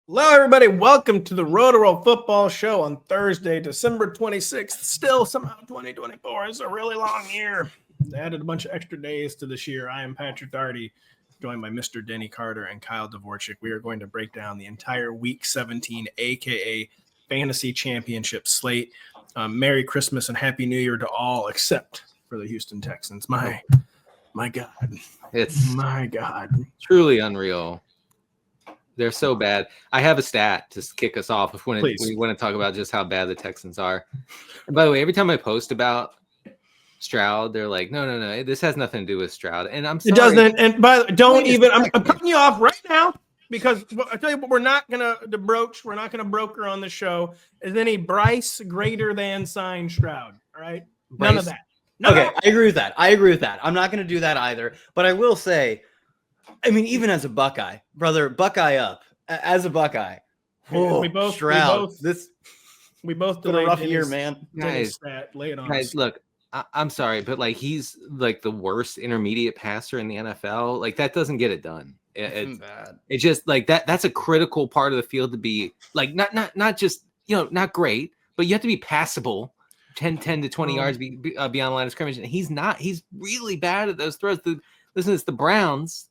Hello, everybody. Welcome to the Rotoworld Football Show on Thursday, December 26th. Still, somehow 2024 is a really long year. They added a bunch of extra days to this year. I am Patrick Daugherty, joined by Mr. Denny Carter and Kyle Dvorchak. We are going to break down the entire Week 17, a.k.a. Fantasy Championship slate. Merry Christmas and Happy New Year to all, except for the Houston Texans. My God. My God. Truly unreal. They're so bad. I have a stat to kick us off if we want to talk about just how bad the Texans are. And by the way, every time I post about Stroud, they're like, no, this has nothing to do with Stroud. And I'm sorry. It doesn't. And don't even. I'm cutting you off right now because I tell you what, we're not gonna broker on the show. Is any Bryce greater than sign Stroud? All right, Bryce? None of that. Okay, I agree with that. I'm not going to do that either. But I will say, I mean, even as a Buckeye, brother, Buckeye up. As a Buckeye, we both Stroud. We both did a rough year, man. Guys, lay it on us. Look, I'm sorry, but like he's like the worst intermediate passer in the NFL. Like that doesn't get it done. It's bad. It's just like that. That's a critical part of the field to be like not just not great, but you have to be passable. 10 to 20 yards beyond the line of scrimmage, and he's not. He's really bad at those throws. Listen, it's the Browns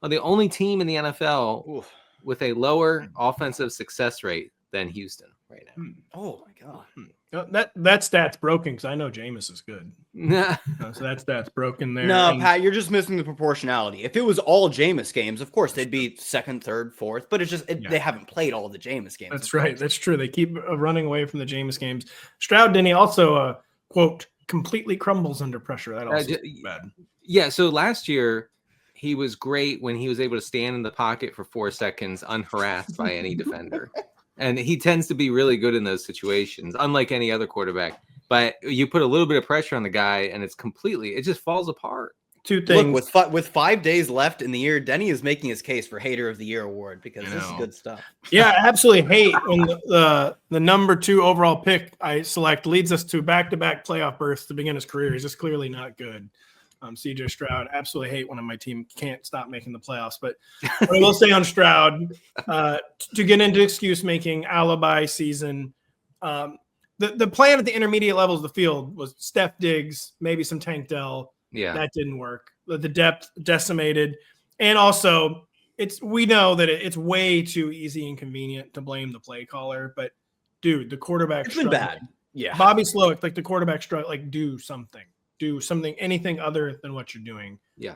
are the only team in the NFL with a lower offensive success rate than Houston right now. Oh my God. That stat's broken because I know Jameis is good. So that stat's broken there. No, Pat, you're just missing the proportionality. If it was all Jameis games, of course they'd be second, third, fourth. But it's just they haven't played all the Jameis games. That's right. That's true. They keep running away from the Jameis games. Stroud, Denny, also quote completely crumbles under pressure. That also bad. Yeah. So last year he was great when he was able to stand in the pocket for 4 seconds unharassed by any defender. And he tends to be really good in those situations, unlike any other quarterback. But you put a little bit of pressure on the guy, and it just falls apart. Two things. Look, with 5 days left in the year, Denny is making his case for Hater of the Year award because this is good stuff. Yeah, I absolutely hate when the number 2 overall pick I select leads us to back-to-back playoff berths to begin his career. He's just clearly not good. CJ Stroud, absolutely hate when my team can't stop making the playoffs. But what I will say on Stroud, to get into excuse-making, alibi season, the plan at the intermediate levels of the field was Steph Diggs, maybe some Tank Dell. Yeah, that didn't work. The depth decimated. And also, we know that it's way too easy and convenient to blame the play caller. But, dude, the quarterback it's been bad. Yeah. Bobby Slowick, like the quarterback struggle, like do something, anything other than what you're doing. Yeah.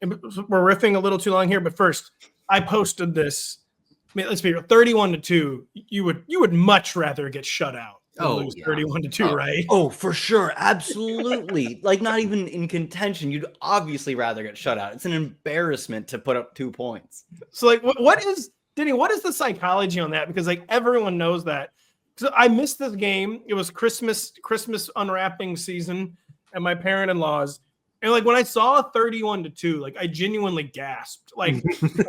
We're riffing a little too long here, but first, I posted this. I mean, let's be real, 31-2. You would much rather get shut out than lose 31-2, right? Oh, for sure, absolutely. Like not even in contention. You'd obviously rather get shut out. It's an embarrassment to put up 2 points. So, like, what is the psychology on that? Because like everyone knows that. So I missed this game. It was Christmas unwrapping season at my parent-in-law's. And like when I saw 31-2, like I genuinely gasped. Like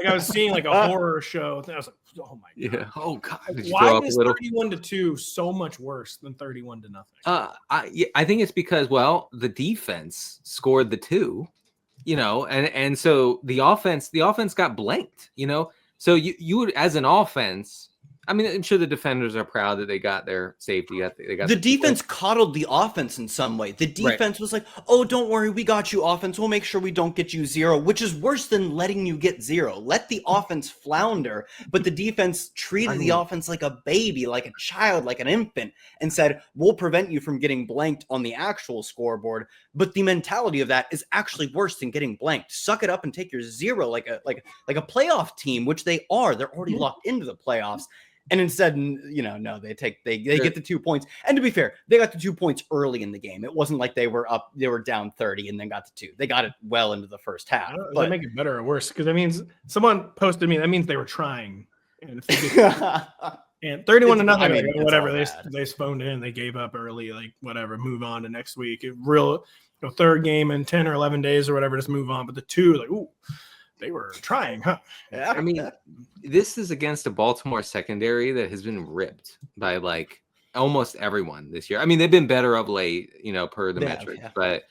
I was seeing like a horror show. And I was like, oh my God. Yeah. Oh God. Why is 31-2 so much worse than 31-0? I think it's because the defense scored the 2, and so the offense got blanked, So you would, as an offense, I mean, I'm sure the defenders are proud that they got their safety. They got the defense coddled the offense in some way. The defense was like, oh, don't worry. We got you, offense. We'll make sure we don't get you 0, which is worse than letting you get 0. Let the offense flounder. But the defense treated the offense like a baby, like a child, like an infant, and said, we'll prevent you from getting blanked on the actual scoreboard. But the mentality of that is actually worse than getting blanked. Suck it up and take your 0 like a playoff team, which they are. They're already locked into the playoffs. And instead, no, they get the 2 points. And to be fair, they got the 2 points early in the game. It wasn't like they were down 30 and then got the 2. They got it well into the first half. Does that make it better or worse? Because that means someone posted me. That means they were trying. And, and 31-0, whatever. They phoned in. They gave up early. Like whatever. Move on to next week. Third game in 10 or 11 days or whatever. Just move on. But the 2, like ooh. They were trying, huh? Yeah. I mean, this is against a Baltimore secondary that has been ripped by like almost everyone this year. I mean, they've been better of late, per the metrics, but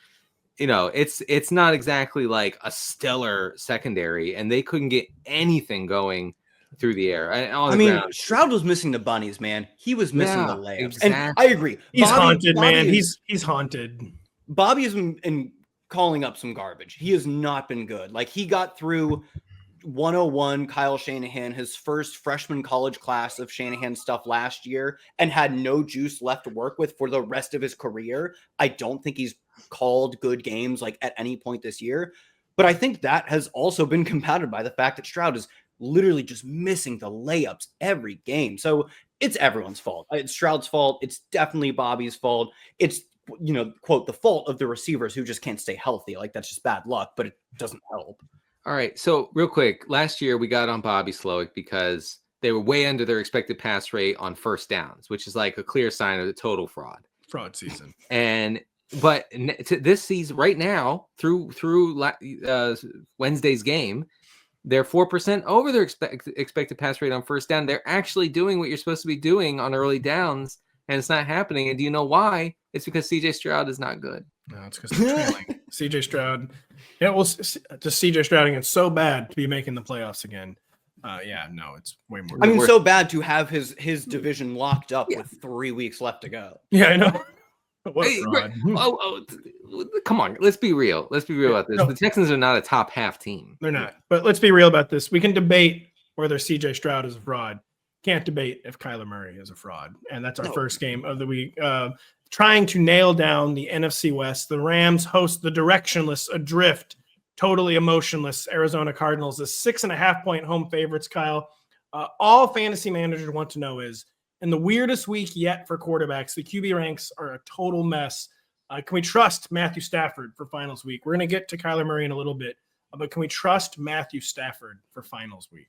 it's not exactly like a stellar secondary, and they couldn't get anything going through the air. Stroud was missing the bunnies, man. He was missing the layups. Exactly. And I agree. He's haunted, man. He's haunted. Bobby has been calling up some garbage. He has not been good. Like, he got through 101 Kyle Shanahan, his first freshman college class of Shanahan stuff last year, and had no juice left to work with for the rest of his career. I don't think he's called good games like at any point this year. But I think that has also been compounded by the fact that Stroud is literally just missing the layups every game. So it's everyone's fault. It's Stroud's fault. It's definitely Bobby's fault. It's, quote, the fault of the receivers who just can't stay healthy. Like, that's just bad luck, but it doesn't help. All right. So real quick, last year we got on Bobby Slowick because they were way under their expected pass rate on first downs, which is like a clear sign of the total fraud season. But this season right now through Wednesday's game, they're 4% over their expected pass rate on first down. They're actually doing what you're supposed to be doing on early downs, and it's not happening. And do you know why? It's because CJ Stroud is not good. No, it's because they're trailing. CJ Stroud. Yeah, well, just CJ Stroud again, so bad to be making the playoffs again. It's way more. I mean, so bad to have his division locked up with 3 weeks left to go. Yeah, I know. Come on. Let's be real. Let's be real about this. No. The Texans are not a top half team. They're not. But let's be real about this. We can debate whether CJ Stroud is a fraud. Can't debate if Kyler Murray is a fraud. And that's our first game of the week. Trying to nail down the NFC West. The Rams host the directionless, adrift, totally emotionless Arizona Cardinals, the 6.5-point home favorites, Kyle. All fantasy managers want to know is, in the weirdest week yet for quarterbacks, the QB ranks are a total mess. Can we trust Matthew Stafford for finals week? We're going to get to Kyler Murray in a little bit, but can we trust Matthew Stafford for finals week?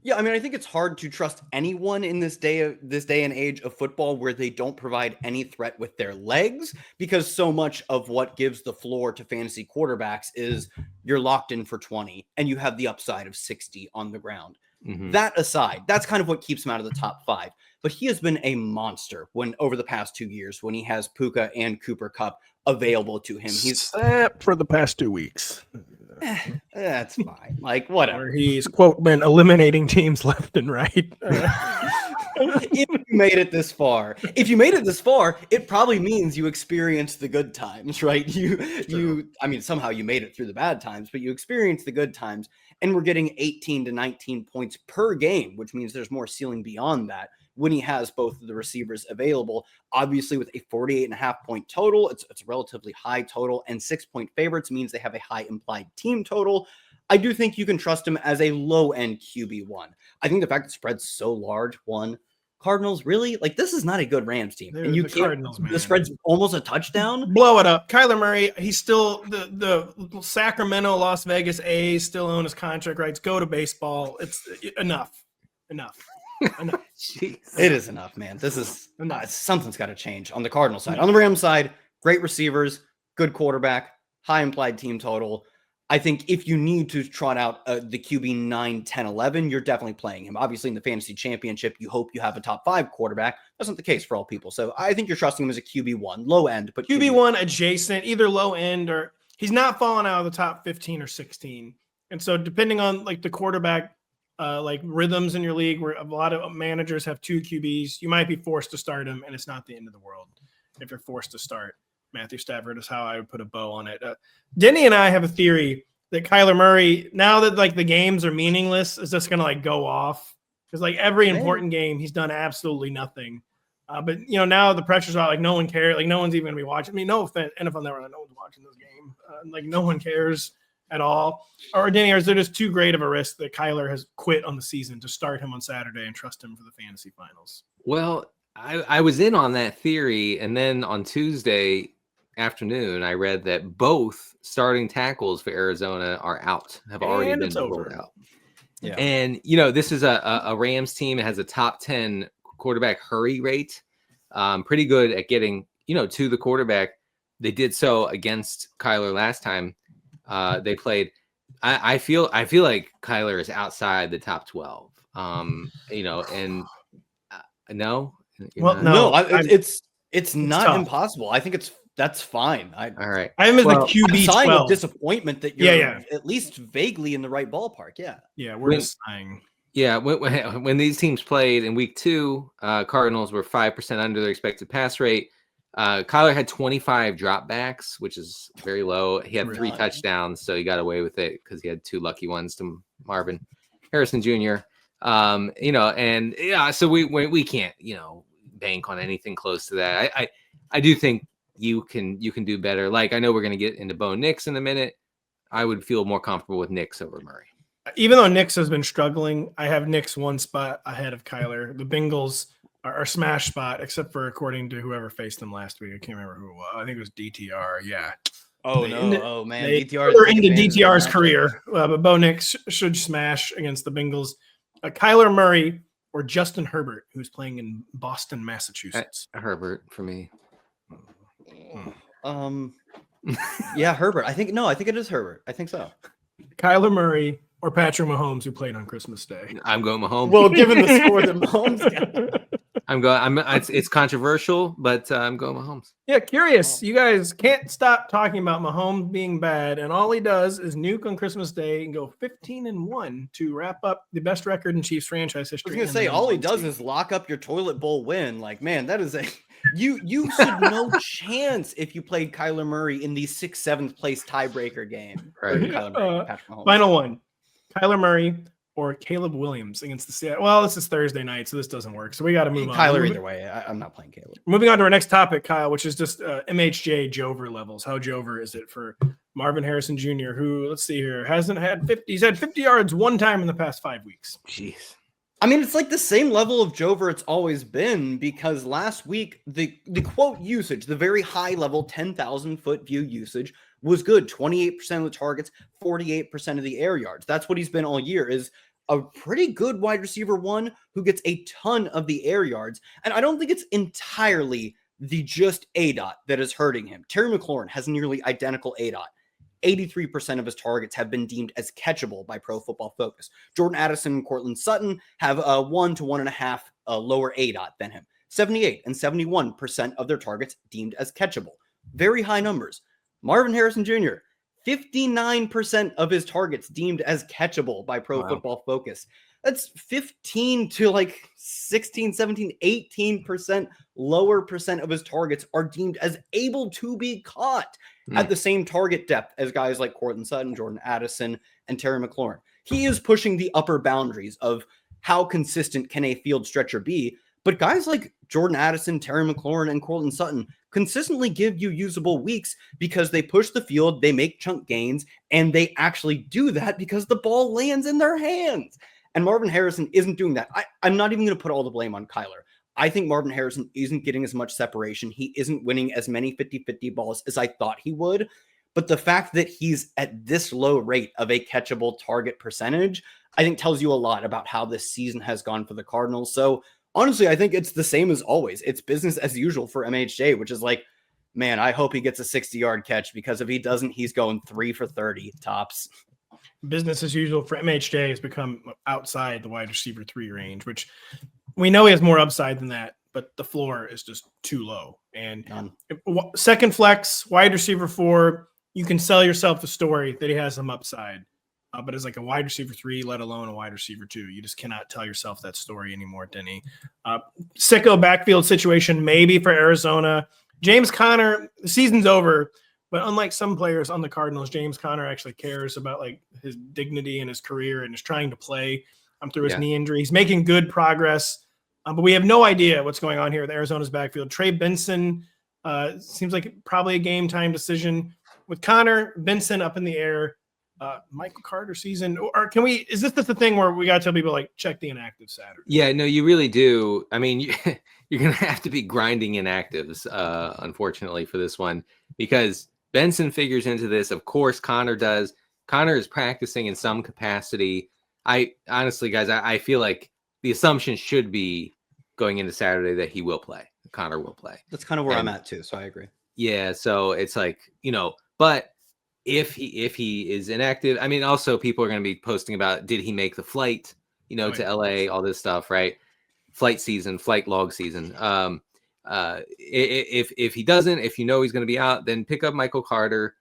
Yeah, I mean, I think it's hard to trust anyone in this day and age of football where they don't provide any threat with their legs, because so much of what gives the floor to fantasy quarterbacks is you're locked in for 20 and you have the upside of 60 on the ground. Mm-hmm. That aside, that's kind of what keeps him out of the top 5. But he has been a monster over the past 2 years when he has Puka and Cooper Kupp available to him. Except for the past 2 weeks. That's fine. Like, whatever. Where he's, quote, been eliminating teams left and right. If you made it this far, it probably means you experienced the good times, right? Somehow you made it through the bad times, but you experienced the good times, and we're getting 18 to 19 points per game, which means there's more ceiling beyond that when he has both of the receivers available. Obviously, with a 48.5-point total, it's a relatively high total, and 6-point favorites means they have a high implied team total. I do think you can trust him as a low-end QB1. I think the fact that spread's so large, Cardinals, really? Like, this is not a good Rams team. They're and you the can't, Cardinals, man. The spread's almost a touchdown. Blow it up. Kyler Murray, he's still the Sacramento, Las Vegas A's still own his contract rights. Go to baseball. It's enough. It is enough, man. This is something's got to change on the Cardinal side. On the Rams side, great receivers, good quarterback, high implied team total. I think if you need to trot out the QB 9, 10, 11, you're definitely playing him. Obviously, in the fantasy championship, you hope you have a top 5 quarterback. That's not the case for all people. So I think you're trusting him as a QB1, low end, but QB1 adjacent, either low end or he's not falling out of the top 15 or 16. And so depending on like the quarterback, like rhythms in your league where a lot of managers have 2 QBs, you might be forced to start him, and it's not the end of the world if you're forced to start. Matthew Stafford is how I would put a bow on it. Denny and I have a theory that Kyler Murray, now that like the games are meaningless, is just going to like go off, because like every important game he's done absolutely nothing. But now the pressure's out. Like no one cares. Like no one's even going to be watching. I mean, no offense, NFL Network, no one's watching this game. Like no one cares at all. Or Denny, or is there just too great of a risk that Kyler has quit on the season to start him on Saturday and trust him for the fantasy finals? Well, I was in on that theory, and then on Tuesday afternoon, I read that both starting tackles for Arizona are out, have already been ruled out. Yeah. And, this is a Rams team that has a top 10 quarterback hurry rate, pretty good at getting, to the quarterback. They did so against Kyler last time they played. I feel like Kyler is outside the top 12, no. Well, no, it's not tough. Impossible. I think that's fine. All right. I am as the QB 12. Of disappointment that you're at least vaguely in the right ballpark. Yeah. Yeah, we're just saying. Yeah, when these teams played in week 2, Cardinals were 5% under their expected pass rate. Kyler had 25 dropbacks, which is very low. He had 3 touchdowns, so he got away with it because he had 2 lucky ones to Marvin Harrison Jr. So we can't, bank on anything close to that. I do think you can do better. Like, I know we're going to get into Bo Nix in a minute. I would feel more comfortable with Nix over Murray. Even though Nix has been struggling, I have Nix 1 spot ahead of Kyler. The Bengals are smash spot, except for according to whoever faced them last week. I can't remember who it was. I think it was DTR. Yeah. Oh man, DTR are into DTR's career, but Bo Nix should smash against the Bengals. Kyler Murray or Justin Herbert, who's playing in Boston, Massachusetts. Herbert for me. Yeah, Herbert. I think it is Herbert. I think so. Kyler Murray or Patrick Mahomes, who played on Christmas Day. I'm going Mahomes. Well, given the score that Mahomes got. It's controversial, but I'm going Mahomes. Yeah, curious. You guys can't stop talking about Mahomes being bad, and all he does is nuke on Christmas Day and go 15-1 to wrap up the best record in Chiefs franchise history. I was gonna say all he does is lock up your toilet bowl win. Like, man, that is you stood no chance if you played Kyler Murray in the 6th, 7th place tiebreaker game. Right. Final one. Kyler Murray or Caleb Williams against the Seattle. Well, this is Thursday night, so this doesn't work. So we got to move on. Kyler either way. I'm not playing Caleb. Moving on to our next topic, Kyle, which is just MHJ Jover levels. How Jover is it for Marvin Harrison Jr., who, let's see here, hasn't had 50. He's had 50 yards 1 time in the past 5 weeks. Jeez. I mean, it's like the same level of Jover it's always been, because last week, the quote usage, the very high level 10,000 foot view usage was good. 28% of the targets, 48% of the air yards. That's what he's been all year, is a pretty good wide receiver 1 who gets a ton of the air yards. And I don't think it's entirely the just ADOT that is hurting him. Terry McLaurin has nearly identical ADOT. 83% of his targets have been deemed as catchable by Pro Football Focus. Jordan Addison and Courtland Sutton have a 1 to 1.5 lower ADOT than him. 78 and 71% of their targets deemed as catchable. Very high numbers. Marvin Harrison Jr., 59% of his targets deemed as catchable by Pro Football Focus. That's 15 to 16, 17, 18% lower percent of his targets are deemed as able to be caught at the same target depth as guys like Courtland Sutton, Jordan Addison, and Terry McLaurin. He is pushing the upper boundaries of how consistent can a field stretcher be. But guys like Jordan Addison, Terry McLaurin, and Courtland Sutton consistently give you usable weeks because they push the field, they make chunk gains, and they actually do that because the ball lands in their hands. And Marvin Harrison isn't doing that. I'm not even going to put all the blame on Kyler. I think Marvin Harrison isn't getting as much separation. He isn't winning as many 50-50 balls as I thought he would. But the fact that he's at this low rate of a catchable target percentage, I think tells you a lot about how this season has gone for the Cardinals. So honestly, I think it's the same as always. It's business as usual for MHJ, which is like, man, I hope he gets a 60-yard catch, because if he doesn't, he's going 3 for 30 tops. Business as usual for MHJ has become outside the wide receiver 3 range, which we know he has more upside than that, but the floor is just too low. And second flex, wide receiver 4, you can sell yourself the story that he has some upside. But as like a wide receiver 3, let alone a wide receiver 2, you just cannot tell yourself that story anymore, Denny. Sicko backfield situation maybe for Arizona. James Conner, the season's over, but unlike some players on the Cardinals, James Conner actually cares about like his dignity in his career and is trying to play through his knee injury. He's making good progress, but we have no idea what's going on here with Arizona's backfield. Trey Benson seems like probably a game time decision with Conner, Benson up in the air. Michael Carter season, or can we? Is this the thing where we got to tell people like check the inactive Saturday? Yeah, no, you really do. I mean, you're gonna have to be grinding inactives, unfortunately, for this one, because Benson figures into this. Of course, Connor does. Connor is practicing in some capacity. I honestly, guys, I feel like the assumption should be going into Saturday that he will play. Connor will play. That's kind of where I'm at too. So I agree. Yeah, so it's like, but if he is inactive, I mean, also people are going to be posting about, did he make the flight, to LA, all this stuff, right? Flight log season. If he doesn't, if he's going to be out, then pick up Michael Carter.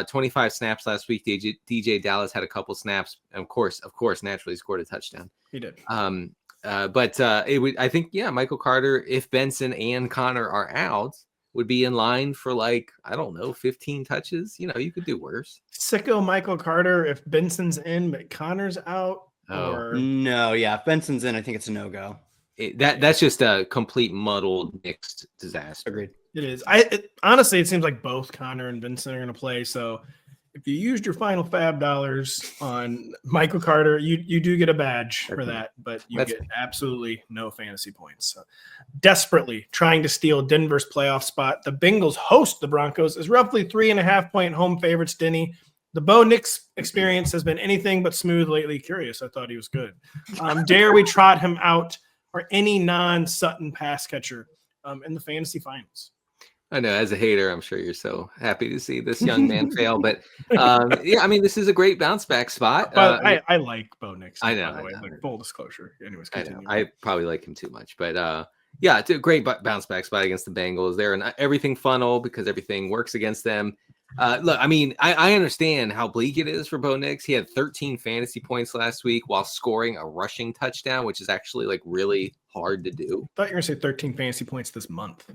25 snaps last week. DJ Dallas had a couple snaps. And of course, naturally scored a touchdown. He did. I think, Michael Carter, if Benson and Connor are out, would be in line for 15 touches. You could do worse. Sicko Michael Carter if Benson's in, but Connor's out. No, if Benson's in, I think it's a no-go. That's just a complete muddled, mixed disaster. Agreed. It is. Honestly, it seems like both Connor and Benson are going to play. So if you used your final fab dollars on Michael Carter, you do get a badge for that, but you get absolutely no fantasy points. So desperately trying to steal Denver's playoff spot. The Bengals host the Broncos as roughly 3.5-point home favorites. Denny, the Bo Nix experience has been anything but smooth lately. Curious. I thought he was good. Dare we trot him out or any non-Sutton pass catcher in the fantasy finals? I know, as a hater, I'm sure you're so happy to see this young man fail. But this is a great bounce back spot. But I like Bo Nix. I know. By the way, full disclosure. Anyways, continue. I probably like him too much, but it's a great bounce back spot against the Bengals. They're in everything funnel because everything works against them. Look, I understand how bleak it is for Bo Nix. He had 13 fantasy points last week while scoring a rushing touchdown, which is actually really hard to do. I thought you were going to say 13 fantasy points this month.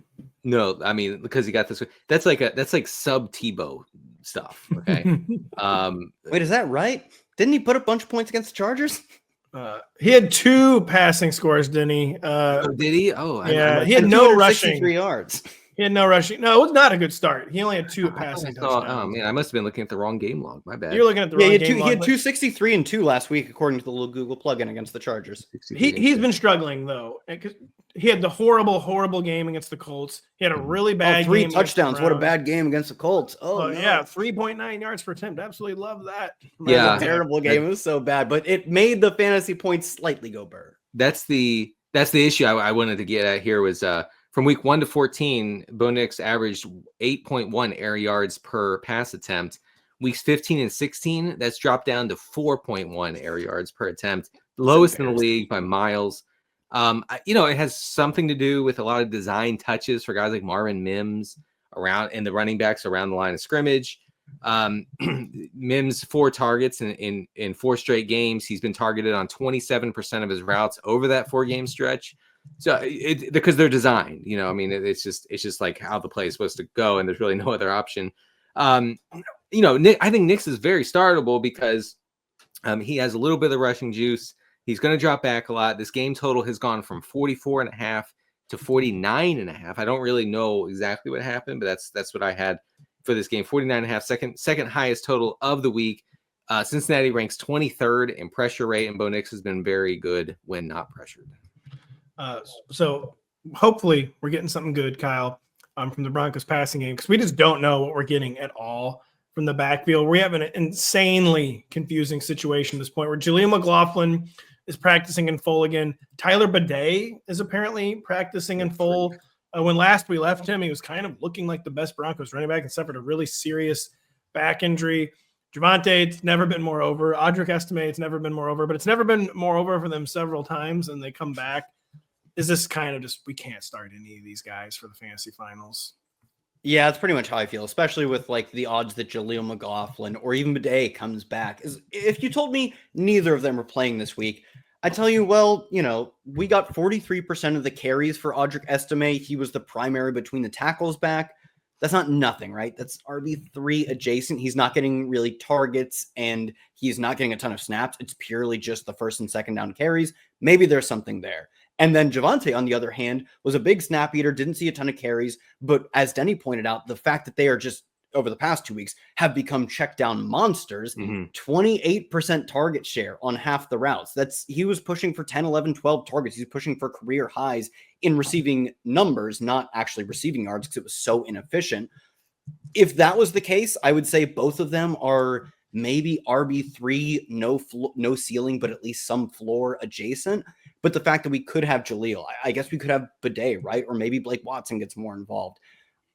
No, because he got this. That's like sub Tebow stuff. Okay. Wait, is that right? Didn't he put a bunch of points against the Chargers? He had 2 passing scores, didn't he? Did he? Oh, yeah. He had no rushing. 3 yards. He had no rushing. No, it was not a good start. He only had 2 passing touchdowns. Oh man, I must have been looking at the wrong game log. My bad. You're looking at the wrong game log. He had 263 and 2 last week, according to the little Google plugin against the Chargers. He's been struggling though. He had the horrible game against the Colts. He had a really bad 3 game. 3 touchdowns. What a bad game against the Colts. Oh no. Yeah, 3.9 yards per attempt. Absolutely love that. Yeah, terrible game. It was so bad, but it made the fantasy points slightly go burr. That's the issue I wanted to get at here was from week 1 to 14, Bo Nix averaged 8.1 air yards per pass attempt. Weeks 15 and 16, that's dropped down to 4.1 air yards per attempt, lowest in the league by miles. It has something to do with a lot of design touches for guys like Marvin Mims around and the running backs around the line of scrimmage. Mims 4 targets in 4 straight games. He's been targeted on 27% of his routes over that 4-game stretch. So because they're designed, it's just like how the play is supposed to go, and there's really no other option. Nick, I think Nix is very startable because he has a little bit of rushing juice. He's going to drop back a lot. This game total has gone from 44.5 to 49.5. I don't really know exactly what happened, but that's what I had for this game. 49.5, second highest total of the week. Cincinnati ranks 23rd in pressure rate, and Bo Nix has been very good when not pressured. So hopefully we're getting something good, Kyle, from the Broncos passing game, because we just don't know what we're getting at all from the backfield. We have an insanely confusing situation at this point where Jaleel McLaughlin is practicing in full again. Tyler Bidet is apparently practicing in full. When last we left him, he was kind of looking like the best Broncos running back and suffered a really serious back injury. Javonte, it's never been more over. Audric Estime, it's never been more over, but it's never been more over for them several times, and they come back. Is this kind of just, we can't start any of these guys for the fantasy finals? Yeah, that's pretty much how I feel, especially with the odds that Jaleel McLaughlin or even Bidet comes back. If you told me neither of them are playing this week, I tell you, we got 43% of the carries for Audric Estime. He was the primary between the tackles back. That's not nothing, right? That's RB3 adjacent. He's not getting really targets and he's not getting a ton of snaps. It's purely just the first and second down carries. Maybe there's something there. And then Javonte, on the other hand, was a big snap eater, didn't see a ton of carries. But as Denny pointed out, the fact that they are just, over the past 2 weeks, have become check down monsters, 28% target share on half the routes. He was pushing for 10, 11, 12 targets. He's pushing for career highs in receiving numbers, not actually receiving yards, because it was so inefficient. If that was the case, I would say both of them are maybe RB3, no ceiling, but at least some floor adjacent. But the fact that we could have Jaleel, I guess we could have Bidet, right? Or maybe Blake Watson gets more involved.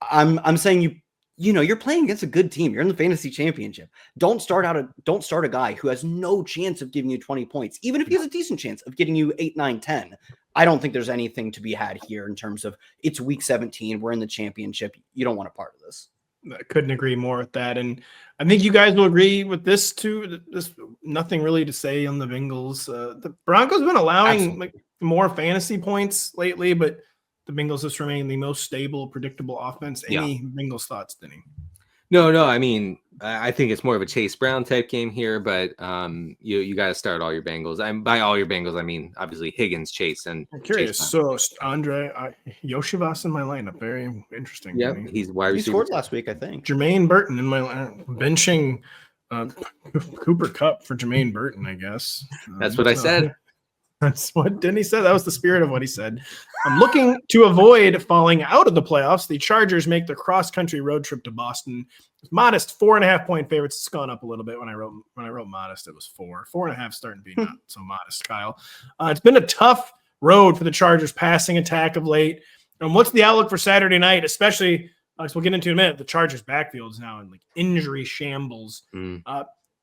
I'm saying you're playing against a good team. You're in the fantasy championship. Don't start a guy who has no chance of giving you 20 points, even if he has a decent chance of getting you 8, 9, 10. I don't think there's anything to be had here in terms of it's week 17. We're in the championship. You don't want a part of this. I couldn't agree more with that. And I think you guys will agree with this too. There's nothing really to say on the Bengals. The Broncos have been allowing like more fantasy points lately, but the Bengals just remain the most stable, predictable offense. Any Bengals thoughts, Denny? No. I mean, I think it's more of a Chase Brown type game here, but you got to start all your Bengals. By all your Bengals, I mean obviously Higgins, Chase, and I'm curious. So Andre Yoshivas in my lineup, very interesting. Yeah, he's wide receiver. He scored last week, I think. Jermaine Burton in my lineup, benching Cooper Kupp for Jermaine Burton, I guess. That's what I said. That's what Denny said. That was the spirit of what he said. I'm looking to avoid falling out of the playoffs. The Chargers make their cross-country road trip to Boston. Modest 4.5-point favorites. It's gone up a little bit. When I wrote modest, it was 4. 4.5 starting to be not so modest, Kyle. It's been a tough road for the Chargers passing attack of late. And what's the outlook for Saturday night, especially as we'll get into in a minute? The Chargers backfield is now in like injury shambles.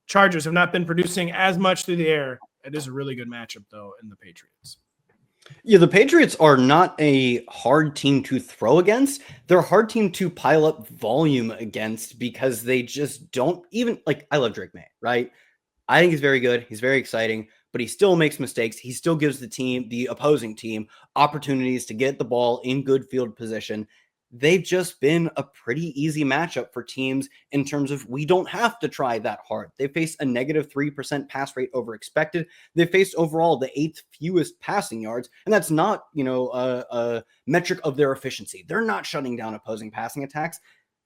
Chargers have not been producing as much through the air. It is a really good matchup, though, in the Patriots. Yeah, the Patriots are not a hard team to throw against. They're a hard team to pile up volume against because they just don't even like. I love Drake May, right? I think he's very good. He's very exciting, but he still makes mistakes. He still gives the opposing team, opportunities to get the ball in good field position. They've just been a pretty easy matchup for teams in terms of we don't have to try that hard. They faced a negative 3% pass rate over expected. They faced overall the 8th fewest passing yards, and that's not, a metric of their efficiency. They're not shutting down opposing passing attacks.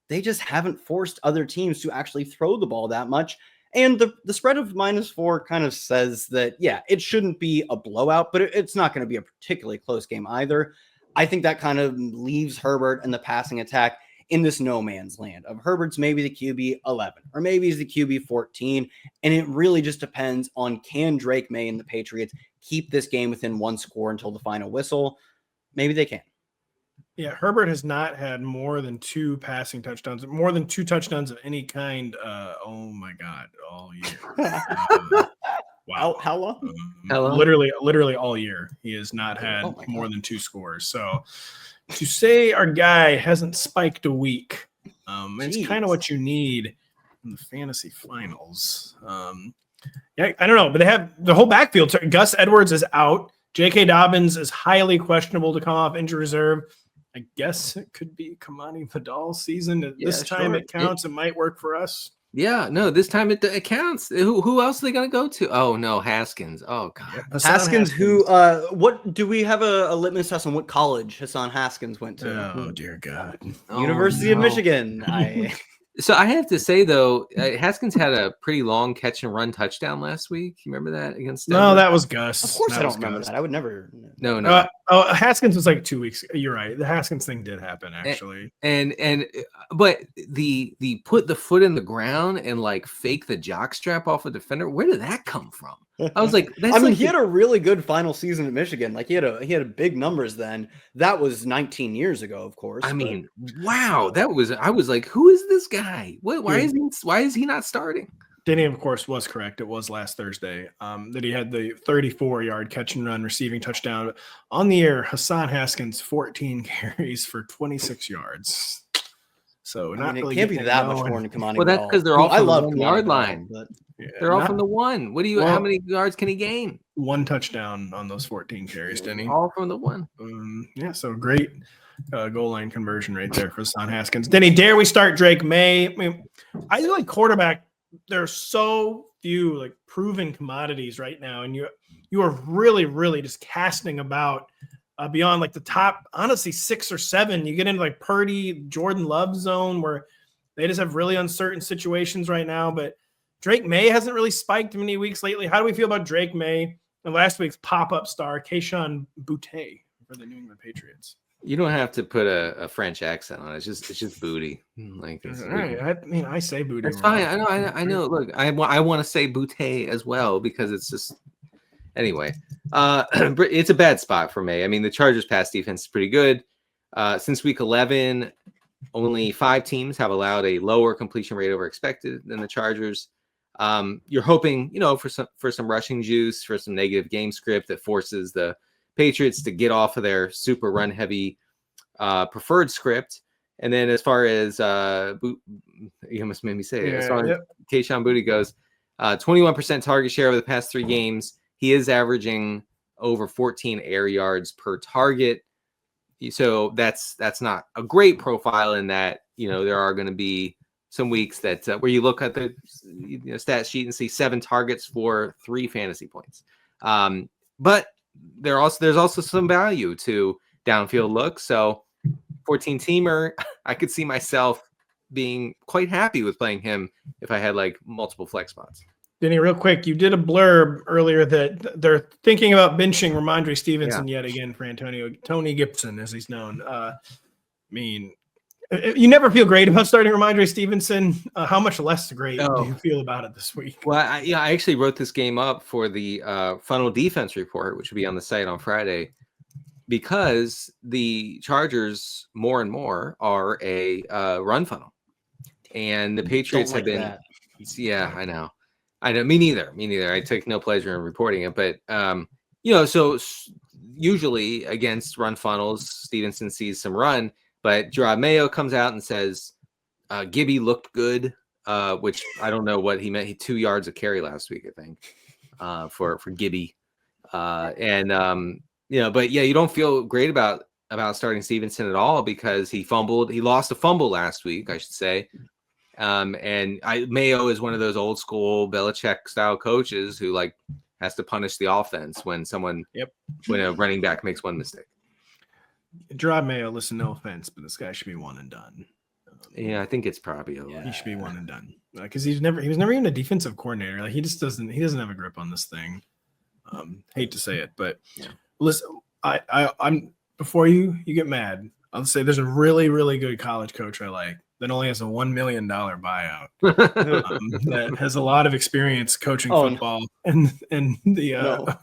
They just haven't forced other teams to actually throw the ball that much. And the spread of -4 kind of says that, it shouldn't be a blowout, but it's not going to be a particularly close game either. I think that kind of leaves Herbert and the passing attack in this no man's land of Herbert's maybe the QB 11 or maybe he's the QB 14. And it really just depends on can Drake May and the Patriots keep this game within one score until the final whistle. Maybe they can. Yeah, Herbert has not had more than 2 passing touchdowns, more than 2 touchdowns of any kind. Oh my God, all year. Wow. How long? Literally all year. He has not had more than 2 scores. So to say our guy hasn't spiked a week, it's kind of what you need in the fantasy finals. I don't know, but they have the whole backfield. So Gus Edwards is out. J.K. Dobbins is highly questionable to come off injury reserve. I guess it could be Kamani Vidal season. This time it counts. It might work for us. Yeah, no, this time it counts. Who else are they going to go to? Oh, no, Haskins. Oh, God. Haskins, who, what do we have a litmus test on what college Hassan Haskins went to? Oh, dear God. University of Michigan. So I have to say, though, Haskins had a pretty long catch and run touchdown last week. You remember that against Denver? No, that was Gus. Of course I don't remember that. I would never. No. Haskins was like 2 weeks. You're right. The Haskins thing did happen, actually. But the put the foot in the ground and like fake the jock strap off a defender. Where did that come from? I was like, he had a really good final season at Michigan. Like he had big numbers then. That was 19 years ago, of course. I mean, wow, I was like, who is this guy? Why is he not starting? Denny, of course, was correct. It was last Thursday that he had the 34-yard catch and run receiving touchdown. On the air, Hassan Haskins, 14 carries for 26 yards. So it can't be that much more than Kamani. Well, that's because they're all from the 1 yard line. But they're all from the 1. How many yards can he gain? 1 touchdown on those 14 carries, Denny. All from the 1. So great goal line conversion right there for Hassan Haskins. Denny, dare we start Drake May? I mean, I feel like quarterback, there are so few like proven commodities right now, and you are really, really just casting about beyond like the top, honestly, 6 or 7. You get into like Purdy, Jordan Love zone where they just have really uncertain situations right now. But Drake May hasn't really spiked many weeks lately. How do we feel about Drake May and last week's pop-up star, Kayshon Boutte for the New England Patriots? You don't have to put a French accent on it. It's just booty. Like, all right. I mean, I say booty. It's fine. I know. Look, I want to say Boutte as well because it's just anyway. It's a bad spot for May. I mean, the Chargers' pass defense is pretty good. Since week 11, only 5 teams have allowed a lower completion rate over expected than the Chargers. You're hoping, for some rushing juice, for some negative game script that forces the Patriots to get off of their super run heavy preferred script And then as far as you almost made me say it. As far as Kayshon Boutte goes, 21% target share over the past 3 games. He is averaging over 14 air yards per target. So that's not a great profile in that, there are going to be some weeks that where you look at the stat sheet and see 7 targets for 3 fantasy points. But there's also some value to downfield looks. So 14-teamer, I could see myself being quite happy with playing him if I had like multiple flex spots. Denny, real quick, you did a blurb earlier that they're thinking about benching Rhamondre Stevenson yet again for Tony Gibson, as he's known. You never feel great about starting Rhamondre Stevenson. How much less great do you feel about it this week? Well, I actually wrote this game up for the Funnel Defense Report, which will be on the site on Friday, because the Chargers more and more are a run funnel, and the Patriots have been. That. Yeah, I know. Me neither. I take no pleasure in reporting it, but so usually against run funnels, Stevenson sees some run, but Gerard Mayo comes out and says Gibby looked good, which I don't know what he meant. He 2 yards of carry last week, I think, for Gibby, but you don't feel great about starting Stevenson at all because he fumbled. He lost a fumble last week, I should say. Mayo is one of those old school Belichick style coaches who has to punish the offense when when a running back makes one mistake. Gerard Mayo, listen, no offense, but this guy should be one and done. I think it's probably over. He should be one and done because he was never even a defensive coordinator. He doesn't have a grip on this thing. Hate to say it, but listen, I'm before you get mad, I'll say there's a really, really good college coach I like that only has a $1 million buyout that has a lot of experience coaching football and the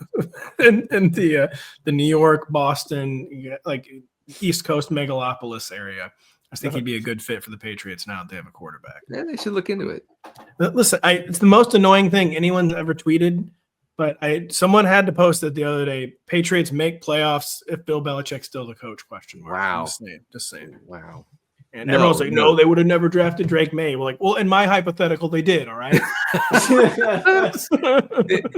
New York, Boston, East Coast megalopolis area. I think he'd be a good fit for the Patriots now that they have a quarterback. Yeah, they should look into it. Listen, it's the most annoying thing anyone's ever tweeted, but someone had to post it the other day. Patriots make playoffs if Bill Belichick's still the coach? ? Wow. Just saying. Wow. And everyone's like, no, they would have never drafted Drake May. We're like, well, in my hypothetical, they did, all right?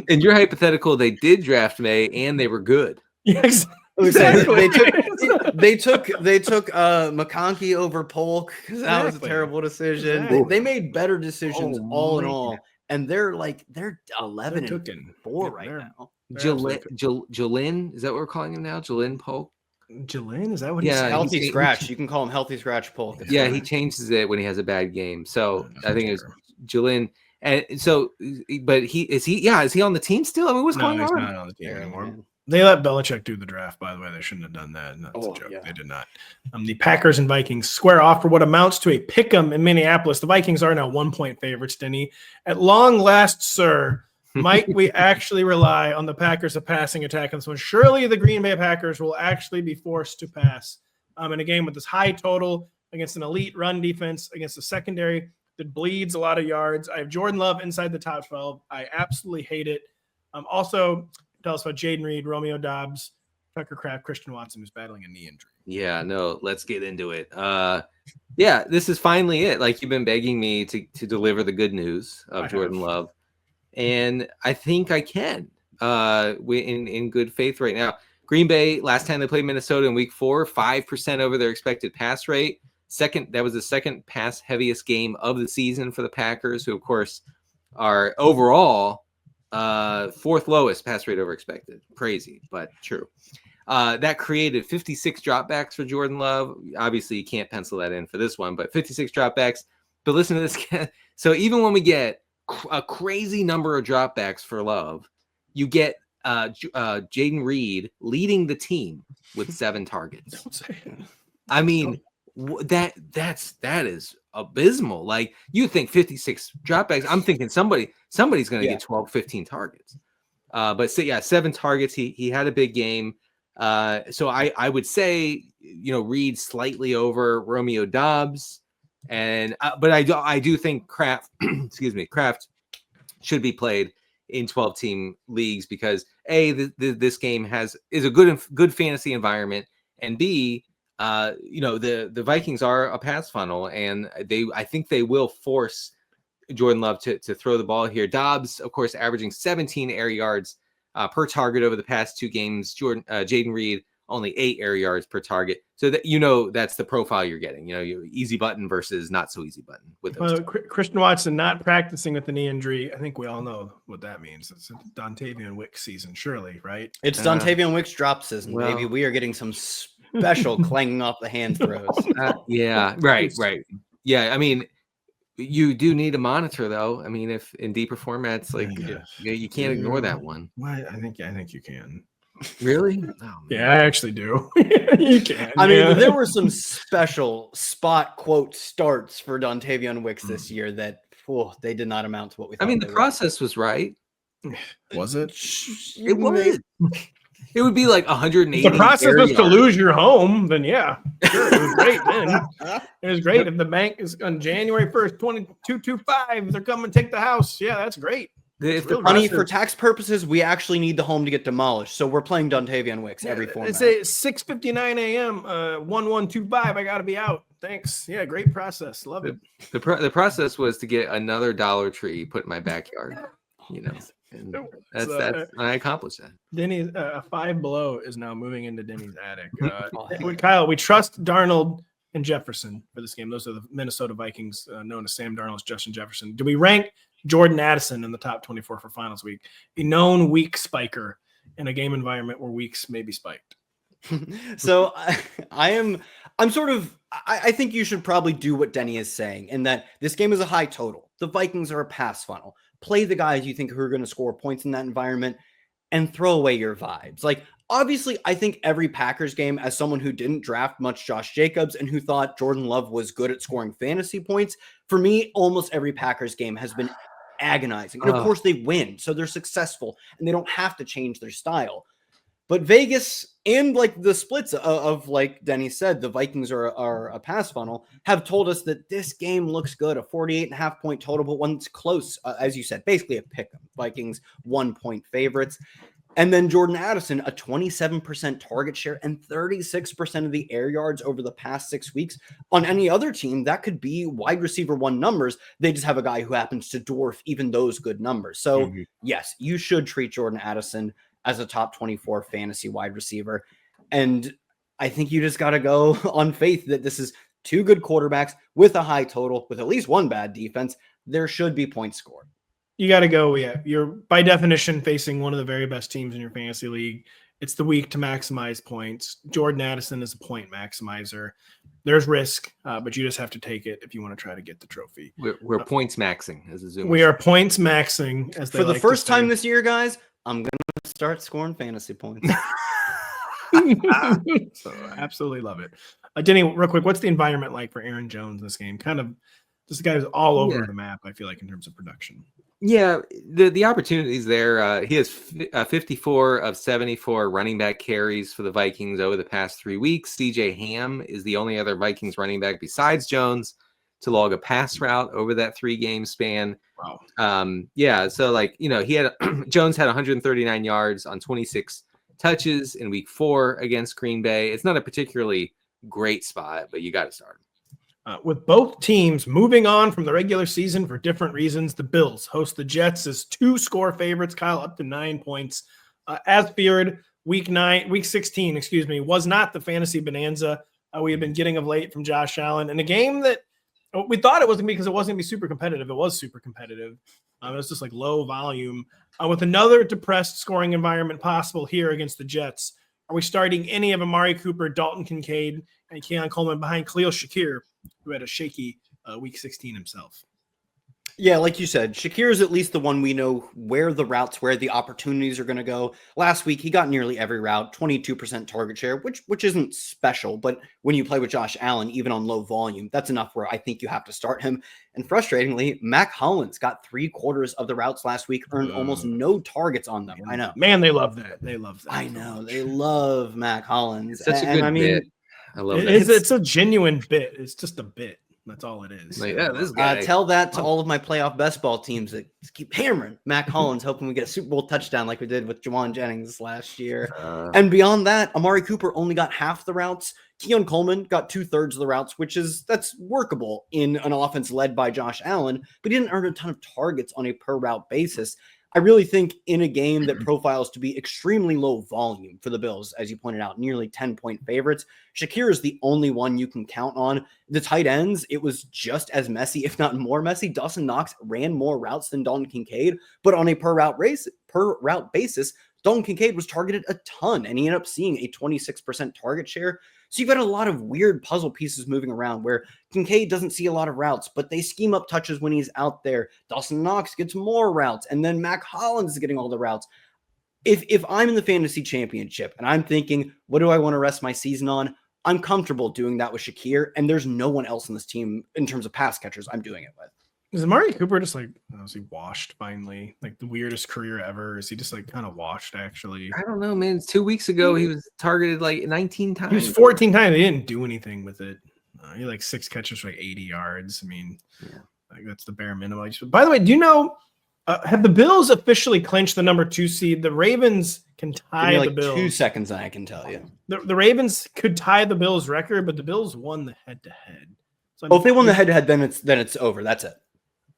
In your hypothetical, they did draft May, and they were good. Yes, exactly. They took McConkey over Polk because that was a terrible decision. Exactly. They made better decisions in all, and they're 11-4 right now. Jalen, is that what we're calling him now? Jalen Polk? Jalen, is that what he's healthy scratch? You can call him healthy scratch Polk. Yeah, he changes it when he has a bad game. So I think it was Jalen. And so, but is he on the team still? I mean, what's going on? He's not on the team anymore. Man. They let Belichick do the draft, by the way. They shouldn't have done that. That's a joke. Yeah. They did not. The Packers and Vikings square off for what amounts to a pick'em in Minneapolis. The Vikings are now 1-point favorites, Denny. At long last, sir, might we actually rely on the Packers' passing attack on this one? Surely the Green Bay Packers will actually be forced to pass in a game with this high total against an elite run defense, against a secondary that bleeds a lot of yards. I have Jordan Love inside the top 12. I absolutely hate it. Also, tell us about Jayden Reed, Romeo Doubs, Tucker Kraft, Christian Watson, who's battling a knee injury. Yeah, no, let's get into it. This is finally it. Like, you've been begging me to deliver the good news of Jordan Love. And I think I can in good faith right now. Green Bay, last time they played Minnesota in week 4, 5% over their expected pass rate. That was the second pass heaviest game of the season for the Packers, who, of course, are overall 4th lowest pass rate over expected. Crazy, but true. That created 56 dropbacks for Jordan Love. Obviously, you can't pencil that in for this one, but 56 dropbacks. But listen to this. So even when we get a crazy number of dropbacks for Love, you get Jayden Reed leading the team with 7 targets. Don't say it. I mean, that is abysmal. Like, you think 56 dropbacks, I'm thinking somebody's going to get 12, 15 targets. But 7 targets. He had a big game. So I would say, Reed slightly over Romeo Doubs. And but I do think Kraft should be played in 12-team leagues because A, this game is a good fantasy environment, and B, the Vikings are a pass funnel, and I think they will force Jordan Love to throw the ball here. Dobbs, of course, averaging 17 air yards per target over the past 2 games. Jayden Reed only 8 air yards per target. So that that's the profile you're getting. Your easy button versus not so easy button with those. Christian Watson not practicing with the knee injury. I think we all know what that means. It's Dontavian Wicks season, surely, right? It's Dontavian Wicks drop season. Well, maybe we are getting some special clanging off the hand throws. Yeah, right. Yeah, I mean, you do need a monitor, though. I mean, if in deeper formats, you can't ignore that one. Why? I think you can. Really? Oh, yeah, I actually do. You can. I mean, there were some special spot quote starts for Dontavian Wicks this year that they did not amount to what we thought. I mean, the process was right. Was it? It was. It would be like 180. The process was to lose your home, then yeah, sure, it was great. Then it was great if the bank is on January 1st, 2225. They're coming to take the house. Yeah, that's great. Honey, for tax purposes, we actually need the home to get demolished, so we're playing Dontavian Wicks every format. They say 6:59 a.m. 1125. I got to be out. Thanks. Yeah, great process. Love it. The process was to get another Dollar Tree put in my backyard. And I accomplished that. Denny's Five Below is now moving into Denny's attic. Kyle, we trust Darnold and Jefferson for this game. Those are the Minnesota Vikings, known as Sam Darnold, Justin Jefferson. Do we rank Jordan Addison in the top 24 for finals week? A known weak spiker in a game environment where weeks may be spiked. So I think you should probably do what Denny is saying, in that this game is a high total. The Vikings are a pass funnel. Play the guys you think who are going to score points in that environment and throw away your vibes. Like, obviously, I think every Packers game, as someone who didn't draft much Josh Jacobs and who thought Jordan Love was good at scoring fantasy points, for me, almost every Packers game has been agonizing. And of course, they win, so they're successful and they don't have to change their style. But Vegas and the splits of like Denny said, the Vikings are a pass funnel, have told us that this game looks good, a 48.5 point total, but one's close, as you said, basically a pick 'em. Vikings 1 point favorites. And then Jordan Addison, a 27% target share and 36% of the air yards over the past 6 weeks. On any other team, that could be wide receiver 1 numbers. They just have a guy who happens to dwarf even those good numbers. So yes, you should treat Jordan Addison as a top 24 fantasy wide receiver. And I think you just got to go on faith that this is 2 good quarterbacks with a high total, with at least 1 bad defense. There should be points scored. You got to go. Yeah, you're by definition facing one of the very best teams in your fantasy league. It's the week to maximize points. Jordan Addison is a point maximizer. There's risk, but you just have to take it if you want to try to get the trophy. We're points maxing as a Zoom. We are points maxing as for the first time this year, guys. I'm gonna start scoring fantasy points. So absolutely love it. Denny, real quick, what's the environment like for Aaron Jones in this game? Kind of this guy's all over the map, I feel like, in terms of production. Yeah, the opportunities there. He has 54 of 74 running back carries for the Vikings over the past 3 weeks. CJ Ham is the only other Vikings running back besides Jones to log a pass route over that 3-game span. Wow. Yeah, so he had Jones had 139 yards on 26 touches in week 4 against Green Bay. It's not a particularly great spot, but you got to start. With both teams moving on from the regular season for different reasons, the Bills host the Jets as 2-score favorites. Kyle, up to 9 points. As feared, week 16, was not the fantasy bonanza we had been getting of late from Josh Allen. In a game that we thought it wasn't because it wasn't going to be super competitive. It was super competitive. It was just low volume. With another depressed scoring environment possible here against the Jets, are we starting any of Amari Cooper, Dalton Kincaid, and Keon Coleman behind Khalil Shakir, who had a shaky week 16 himself? Yeah, like you said, Shakir is at least the one we know where the routes, where the opportunities are going to go. Last week, he got nearly every route, 22% target share, which isn't special. But when you play with Josh Allen, even on low volume, that's enough where I think you have to start him. And frustratingly, Mac Hollins got 3/4 of the routes last week, earned almost no targets on them. I know. Man, they love that. They love that. I know. They love Mac Hollins. It's such a good bit. I love it. It's a genuine bit. It's just a bit. That's all it is. This guy. Tell that to all of my playoff best ball teams that keep hammering Mac Hollins, hoping we get a Super Bowl touchdown like we did with Juwan Jennings last year. And beyond that, Amari Cooper only got half the routes. Keon Coleman got 2/3 of the routes, that's workable in an offense led by Josh Allen, but he didn't earn a ton of targets on a per route basis. I really think in a game that profiles to be extremely low volume for the Bills, as you pointed out, nearly 10-point favorites, Shakir is the only one you can count on. The tight ends, it was just as messy, if not more messy. Dawson Knox ran more routes than Dalton Kincaid, but on a per route basis, Dalton Kincaid was targeted a ton, and he ended up seeing a 26% target share. So you've got a lot of weird puzzle pieces moving around where Kincaid doesn't see a lot of routes, but they scheme up touches when he's out there. Dawson Knox gets more routes, and then Mac Hollins is getting all the routes. If I'm in the fantasy championship and I'm thinking, what do I want to rest my season on? I'm comfortable doing that with Shakir, and there's no one else in this team in terms of pass catchers I'm doing it with. Is Amari Cooper just like, is he washed finally? Like the weirdest career ever? Is he just like kind of washed actually? I don't know, man. 2 weeks ago, he was targeted like 19 times. He was 14 times. They didn't do anything with it. He had like 6 catches for like 80 yards. I mean, like that's the bare minimum. By the way, do you know, have the Bills officially clinched the number 2 seed? The Ravens can tie the Bills. 2 seconds, I can tell you. The Ravens could tie the Bills record, but the Bills won the head-to-head. So if they won the head-to-head, then it's over. That's it.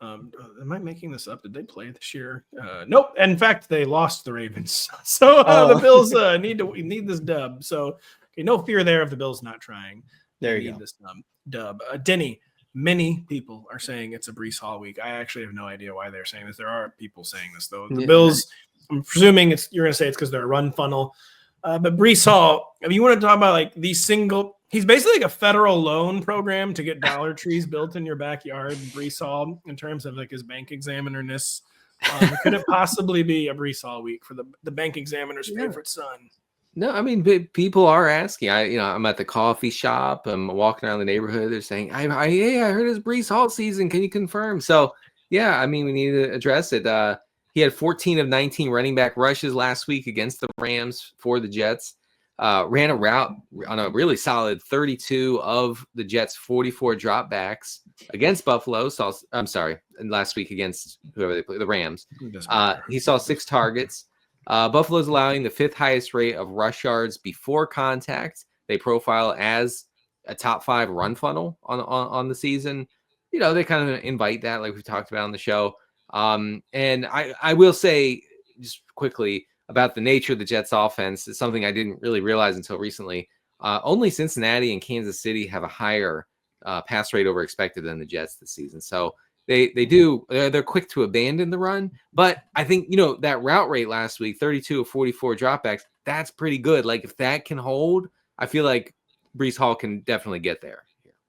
Am I making this up? Did they play this year? Nope. In fact, they lost the Ravens. So the Bills need this dub. So no fear there of the Bills not trying. There you go. This dub. Denny, many people are saying it's a Breece Hall week. I actually have no idea why they're saying this. There are people saying this though. The Bills, I'm presuming you're going to say it's because they're a run funnel. But Breece Hall, if you want to talk about like he's basically like a federal loan program to get Dollar Trees built in your backyard. Breece Hall, in terms of like his bank examiner-ness, could it possibly be a Breece Hall week for the bank examiner's favorite son? No, I mean, people are asking. I'm at the coffee shop. I'm walking around the neighborhood. They're saying, I heard it's Breece Hall season. Can you confirm? So, yeah, I mean, we need to address it. He had 14 of 19 running back rushes last week against the Rams for the Jets. Ran a route on a really solid 32 of the Jets' 44 dropbacks against Buffalo. And last week against whoever they play, the Rams. He saw 6 targets. Buffalo's allowing the 5th highest rate of rush yards before contact. They profile as a top 5 run funnel on the season. You know, they kind of invite that, like we've talked about on the show. And I will say just quickly about the nature of the Jets offense. It's something I didn't really realize until recently. Only Cincinnati and Kansas City have a higher pass rate over expected than the Jets this season. So they're quick to abandon the run. But I think, that route rate last week, 32 of 44 dropbacks, that's pretty good. Like if that can hold, I feel like Breece Hall can definitely get there.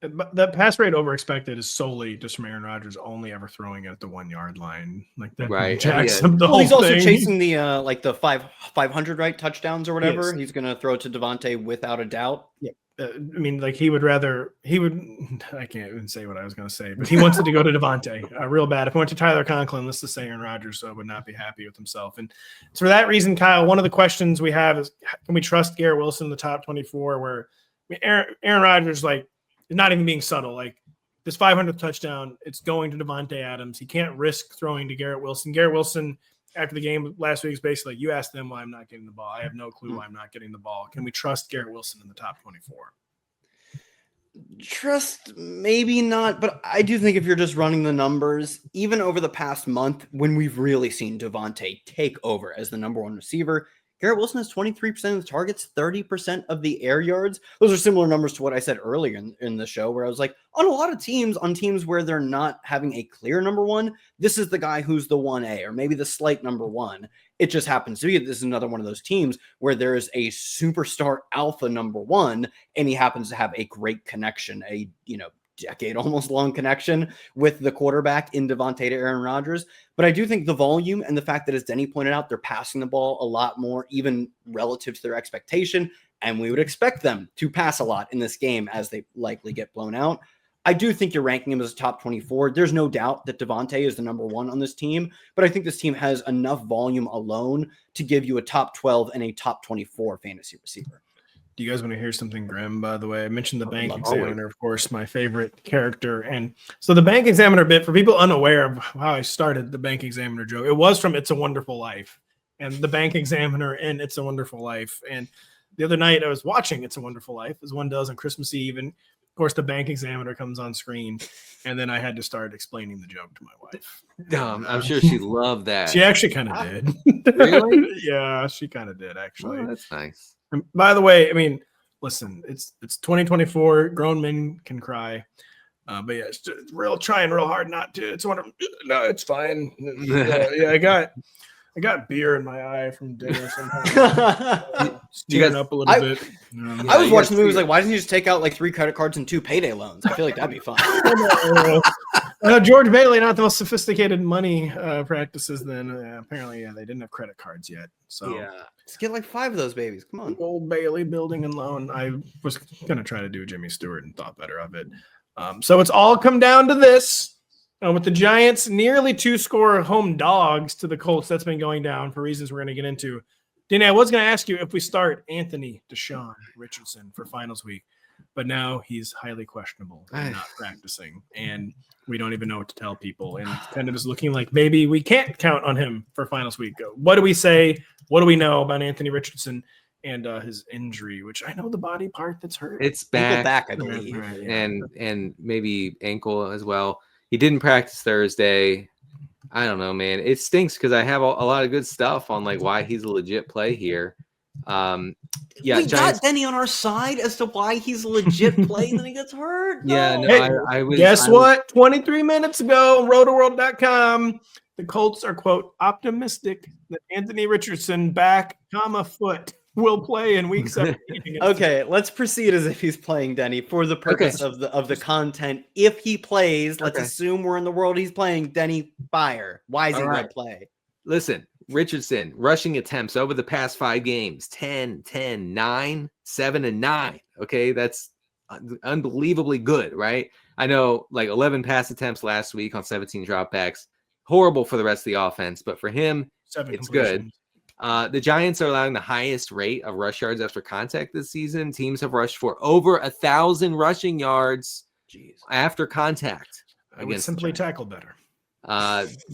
But that pass rate over expected is solely just from Aaron Rodgers only ever throwing it at the 1 yard line. Like that, right? Jackson. Yeah. He's also chasing the the 500 touchdowns or whatever. Yes. He's going to throw to Devontae without a doubt. Yeah. I mean, like I can't even say what I was going to say, but he wants it to go to Devontae real bad. If he went to Tyler Conklin, let's just say Aaron Rodgers would not be happy with himself. And so for that reason, Kyle, one of the questions we have is, can we trust Garrett Wilson in the top 24 where Aaron Rodgers, like, is not even being subtle. Like this 500th touchdown, it's going to Devontae Adams. He can't risk throwing to Garrett Wilson. Garrett Wilson, after the game last week, is basically, you asked them why I'm not getting the ball. I have no clue why I'm not getting the ball. Can we trust Garrett Wilson in the top 24? Trust, maybe not, but I do think if you're just running the numbers, even over the past month, when we've really seen Devontae take over as the number 1 receiver, Garrett Wilson has 23% of the targets, 30% of the air yards. Those are similar numbers to what I said earlier in the show, where I was like, on a lot of teams, where they're not having a clear number 1, this is the guy who's the 1A, or maybe the slight number 1. It just happens to be this is another one of those teams where there is a superstar alpha number 1, and he happens to have a great connection, a decade almost long connection with the quarterback in Devontae to Aaron Rodgers. But I do think the volume and the fact that, as Denny pointed out, they're passing the ball a lot more, even relative to their expectation. And we would expect them to pass a lot in this game as they likely get blown out. I do think you're ranking him as a top 24. There's no doubt that Devontae is the number 1 on this team, but I think this team has enough volume alone to give you a top 12 and a top 24 fantasy receiver. Do you guys want to hear something grim, by the way? I mentioned the bank examiner, of course, my favorite character. And so the bank examiner bit, for people unaware of how I started the bank examiner joke, it was from It's a Wonderful Life. And the bank examiner in It's a Wonderful Life. And the other night I was watching It's a Wonderful Life, as one does on Christmas Eve, and of course the bank examiner comes on screen, and then I had to start explaining the joke to my wife. I'm sure she loved that. She actually kind of did. Really? Yeah, she kind of did actually. Oh, that's nice. And by the way, I mean, listen, it's 2024. Grown men can cry. But yeah, it's just trying real hard not to. It's one of no, it's fine. Yeah, I got beer in my eye from dinner sometimes. Tearing up a little bit. I was watching the movie. Was like, why doesn't he just take out like 3 credit cards and 2 payday loans? I feel like that'd be fun. George Bailey, not the most sophisticated money practices. Then apparently, they didn't have credit cards yet. So just get like 5 of those babies. Come on, Old Bailey building and loan. I was gonna try to do Jimmy Stewart and thought better of it. So it's all come down to this. With the Giants nearly 2-score home dogs to the Colts, that's been going down for reasons we're going to get into. Denny, I was going to ask you if we start Anthony Deshaun Richardson for finals week, but now he's highly questionable and not practicing, and we don't even know what to tell people, and it's kind of is looking like maybe we can't count on him for finals week. What do we say? What do we know about Anthony Richardson and his injury, which I know the body part that's hurt? It's back, I believe, and maybe ankle as well. He didn't practice Thursday. I don't know, man. It stinks because I have a lot of good stuff on like why he's a legit play here. We got Denny on our side as to why he's a legit play, and then he gets hurt. No. Yeah, no, hey, I was. Guess what? 23 minutes ago on Rotoworld.com, the Colts are, quote, optimistic that Anthony Richardson back, foot will play in week 17. Okay, let's proceed as if he's playing, Denny, for the purpose of the content. If he plays, let's assume we're in the world he's playing. Denny, fire. Why is he going to play? Listen, Richardson, rushing attempts over the past 5 games, 10, 9, 7, and 9. Okay, that's unbelievably good, right? I know, like 11 pass attempts last week on 17 dropbacks. Horrible for the rest of the offense, but for him, it's good. The Giants are allowing the highest rate of rush yards after contact this season. Teams have rushed for over 1,000 rushing yards after contact. I would simply tackle better.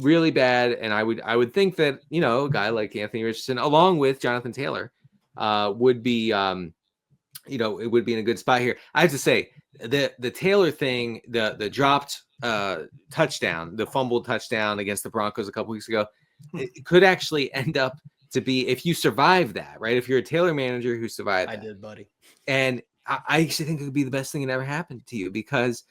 Really bad, and I would think that a guy like Anthony Richardson, along with Jonathan Taylor, would be it would be in a good spot here. I have to say the Taylor thing, the dropped touchdown, the fumbled touchdown against the Broncos a couple weeks ago, it could actually end up to be, if you survive that, right? If you're a Taylor manager who survived that. I did, buddy. And I actually think it could be the best thing that ever happened to you because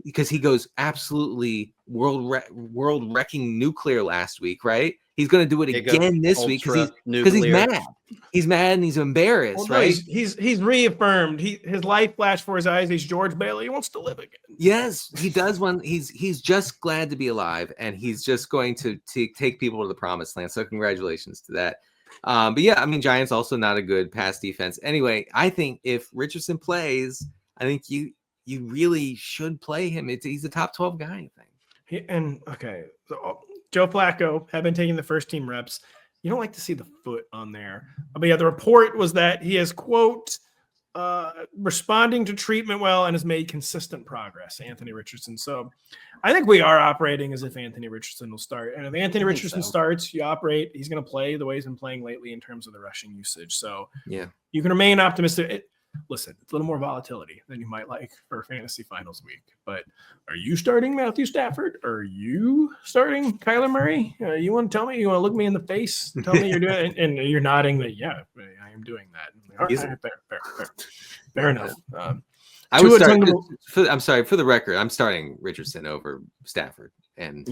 he goes absolutely world-wrecking nuclear last week, right? He's going to do it again this week because he's mad. He's mad and he's embarrassed, right? He's reaffirmed. His life flashed before his eyes. He's George Bailey. He wants to live again. Yes, he does. He's just glad to be alive, and he's just going to take people to the promised land. So congratulations to that. But yeah, I mean, Giants also not a good pass defense. Anyway, I think if Richardson plays, I think you really should play him. He's a top 12 guy, I think. So Joe Flacco had been taking the first team reps. You don't like to see the foot on there. But yeah, the report was that he is, quote, responding to treatment well and has made consistent progress, Anthony Richardson. So I think we are operating as if Anthony Richardson will start. And if Anthony Richardson starts, you operate. He's going to play the way he's been playing lately in terms of the rushing usage. So yeah, you can remain optimistic. Listen, it's a little more volatility than you might like for fantasy finals week. But are you starting Matthew Stafford? Are you starting Kyler Murray? You want to tell me? You want to look me in the face and tell me you're doing it? And you're nodding that, yeah, I am doing that. All right, fair enough. I would start. I'm sorry, for the record, I'm starting Richardson over Stafford. And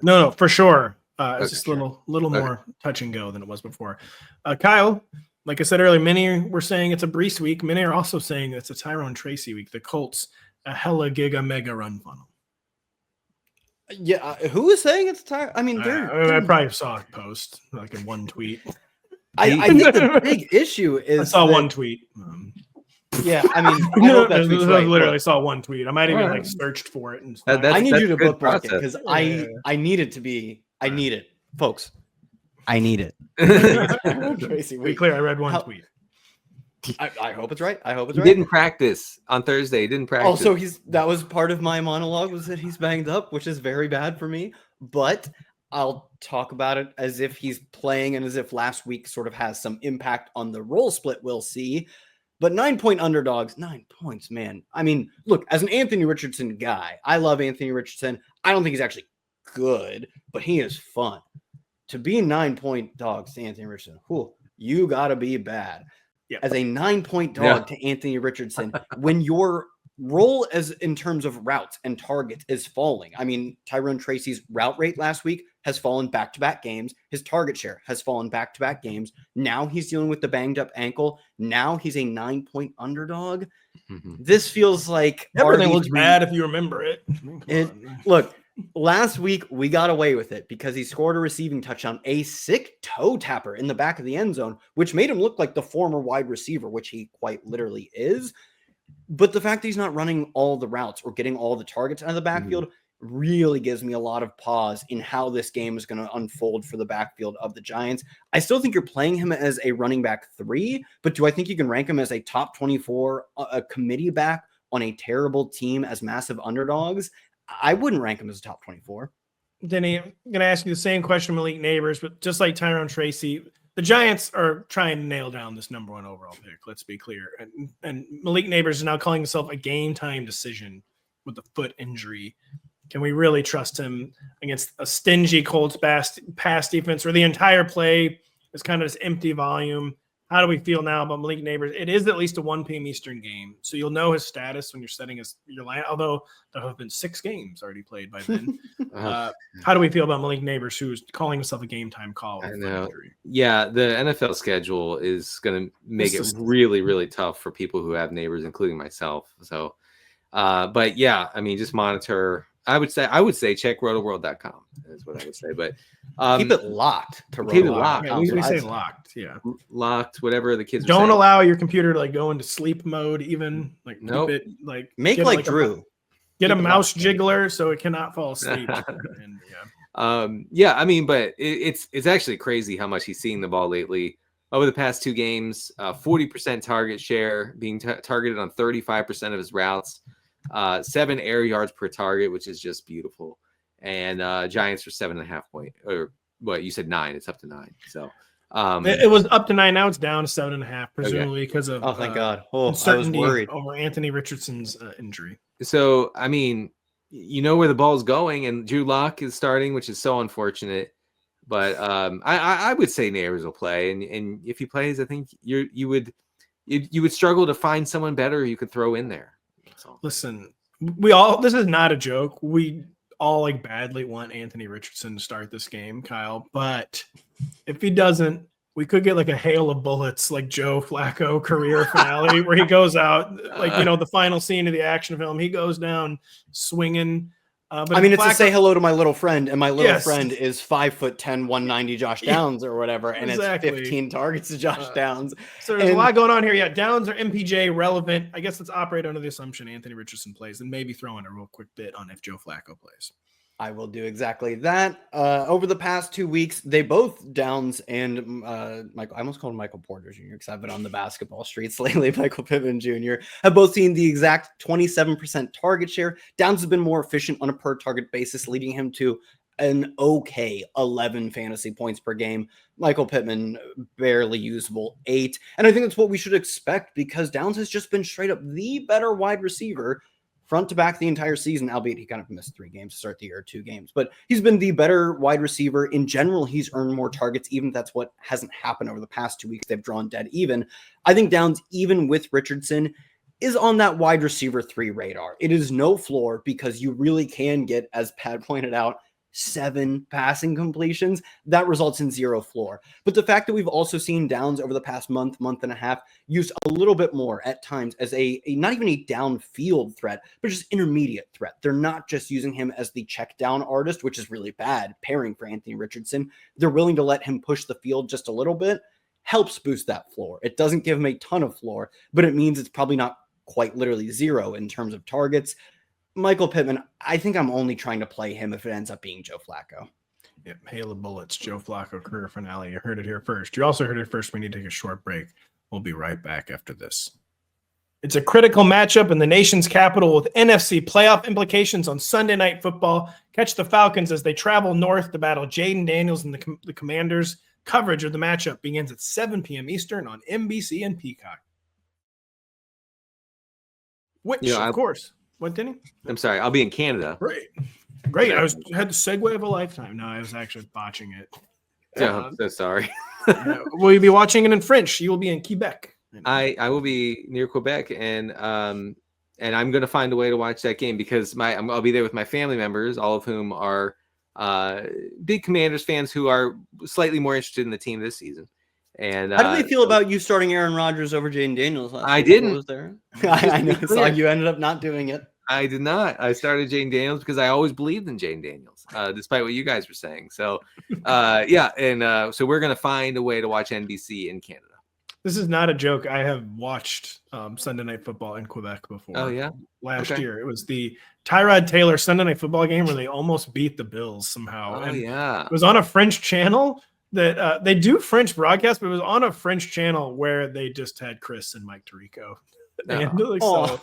no, for sure. It's just a little more touch and go than it was before. Kyle, like I said earlier, many were saying it's a Breece week. Many are also saying it's a Tyrone Tracy week. The Colts, a hella giga mega run funnel. Yeah, who is saying it's Tyrone? I mean, I probably saw a post like in one tweet. I think the big issue is I saw one tweet. Yeah, I mean, I literally saw one tweet. I might even searched for it. And I need you to bookmark it because I need it to be. I need it, folks. I need it. Tracy, be clear. I read one tweet. I hope it's right. He didn't practice on Thursday. He didn't practice. Also, that was part of my monologue was that he's banged up, which is very bad for me. But I'll talk about it as if he's playing and as if last week sort of has some impact on the role split. We'll see. But 9-point underdogs, 9 points, man. I mean, look, as an Anthony Richardson guy, I love Anthony Richardson. I don't think he's actually good, but he is fun. To be 9-point dogs to Anthony Richardson, you got to be bad. Yep. As a 9-point dog to Anthony Richardson, when your role as in terms of routes and targets is falling. I mean, Tyrone Tracy's route rate last week has fallen back-to-back games. His target share has fallen back-to-back games. Now he's dealing with the banged up ankle. Now he's a 9-point underdog. This feels like everything looks bad if you remember it. Look, last week we got away with it because he scored a receiving touchdown, a sick toe tapper in the back of the end zone, which made him look like the former wide receiver, which he quite literally is. But the fact that he's not running all the routes or getting all the targets out of the backfield really gives me a lot of pause in how this game is going to unfold for the backfield of the Giants. I still think you're playing him as a running back 3, but do I think you can rank him as a top 24 a committee back on a terrible team as massive underdogs? I wouldn't rank him as a top 24. Denny, I'm going to ask you the same question, Malik Neighbors, but just like Tyrone Tracy, the Giants are trying to nail down this number 1 overall pick. Let's be clear. And Malik Neighbors is now calling himself a game time decision with a foot injury. Can we really trust him against a stingy Colts pass defense where the entire play is kind of this empty volume? How do we feel now about Malik Neighbors? It is at least a 1 p.m. Eastern game, so you'll know his status when you're setting your line, although there have been 6 games already played by then. How do we feel about Malik Neighbors, who's calling himself a game time call? I know. Yeah, the NFL schedule is going to make it really, really tough for people who have Neighbors, including myself. So, but yeah, I mean, just monitor. I would say check rotoworld.com is what I would say, but keep it locked to keep it locked. Yeah, we say locked. Yeah. Locked, whatever the kids don't allow your computer to like go into sleep mode, even like nope. keep it like make like Drew. Get a mouse jiggler so it cannot fall asleep. I mean, but it's actually crazy how much he's seeing the ball lately. Over the past 2 games, 40% target share, being targeted on 35% of his routes. 7 air yards per target, which is just beautiful. And Giants are 7.5 point, or what you said 9. It's up to 9. So it was up to 9. Now it's down to 7.5, presumably because of thank God. I was worried over Anthony Richardson's injury. So I mean, you know where the ball's going, and Drew Lock is starting, which is so unfortunate. But I would say Neighbors will play, and if he plays, I think you would struggle to find someone better you could throw in there. Listen, this is not a joke. We all like badly want Anthony Richardson to start this game, Kyle. But if he doesn't, we could get like a hail of bullets, like Joe Flacco career finale, where he goes out, like, the final scene of the action film. He goes down swinging. But I mean, it's to say hello to my little friend, and my little friend is 5'10", 190 Josh Downs or whatever, and it's 15 targets to Josh Downs. So there's a lot going on here. Yeah, Downs or MPJ relevant. I guess let's operate under the assumption Anthony Richardson plays, and maybe throw in a real quick bit on if Joe Flacco plays. I will do exactly that. Over the past 2 weeks, they both, Downs and Michael, I almost called him Michael Porter Jr. because I've been on the basketball streets lately. Michael Pittman Jr. have both seen the exact 27% target share. Downs has been more efficient on a per target basis, leading him to an okay 11 fantasy points per game. Michael Pittman, barely usable 8. And I think that's what we should expect because Downs has just been straight up the better wide receiver front to back the entire season, albeit he kind of missed 3 games to start the year, 2 games. But he's been the better wide receiver. In general, he's earned more targets, even if that's what hasn't happened over the past 2 weeks. They've drawn dead even. I think Downs, even with Richardson, is on that wide receiver 3 radar. It is no floor because you really can get, as Pat pointed out, 7 passing completions. That results in 0 floor. But the fact that we've also seen Downs over the past month and a half used a little bit more at times as a not even a downfield threat, but just intermediate threat. They're not just using him as the check down artist, which is really bad pairing for Anthony Richardson. They're willing to let him push the field just a little bit, helps boost that floor. It doesn't give him a ton of floor, but it means it's probably not quite literally 0 in terms of targets. Michael Pittman, I think I'm only trying to play him if it ends up being Joe Flacco. Yep, hail of bullets, Joe Flacco career finale. You heard it here first. You also heard it first. We need to take a short break. We'll be right back after this. It's a critical matchup in the nation's capital with NFC playoff implications on Sunday Night Football. Catch the Falcons as they travel north to battle Jayden Daniels and the Commanders. Coverage of the matchup begins at 7 p.m. Eastern on NBC and Peacock. Which, of course. What, Denny? I'm sorry. I'll be in Canada. Great. I had the segue of a lifetime. No, I was actually botching it. I'm so sorry. Will you be watching it in French? You will be in Quebec. I will be near Quebec, and I'm going to find a way to watch that game because I'll be there with my family members, all of whom are big Commanders fans who are slightly more interested in the team this season. And how do they feel about you starting Aaron Rodgers over Jayden Daniels? I didn't. Was there? I know. Saw you ended up not doing it. I did not. I started Jayden Daniels because I always believed in Jayden Daniels, despite what you guys were saying. So, so we're going to find a way to watch NBC in Canada. This is not a joke. I have watched Sunday Night Football in Quebec before. Oh, yeah? Last year. It was the Tyrod Taylor Sunday Night Football game where they almost beat the Bills somehow. Oh, yeah. It was on a French channel that they do French broadcast, but it was on a French channel where they just had Chris and Mike Tirico. So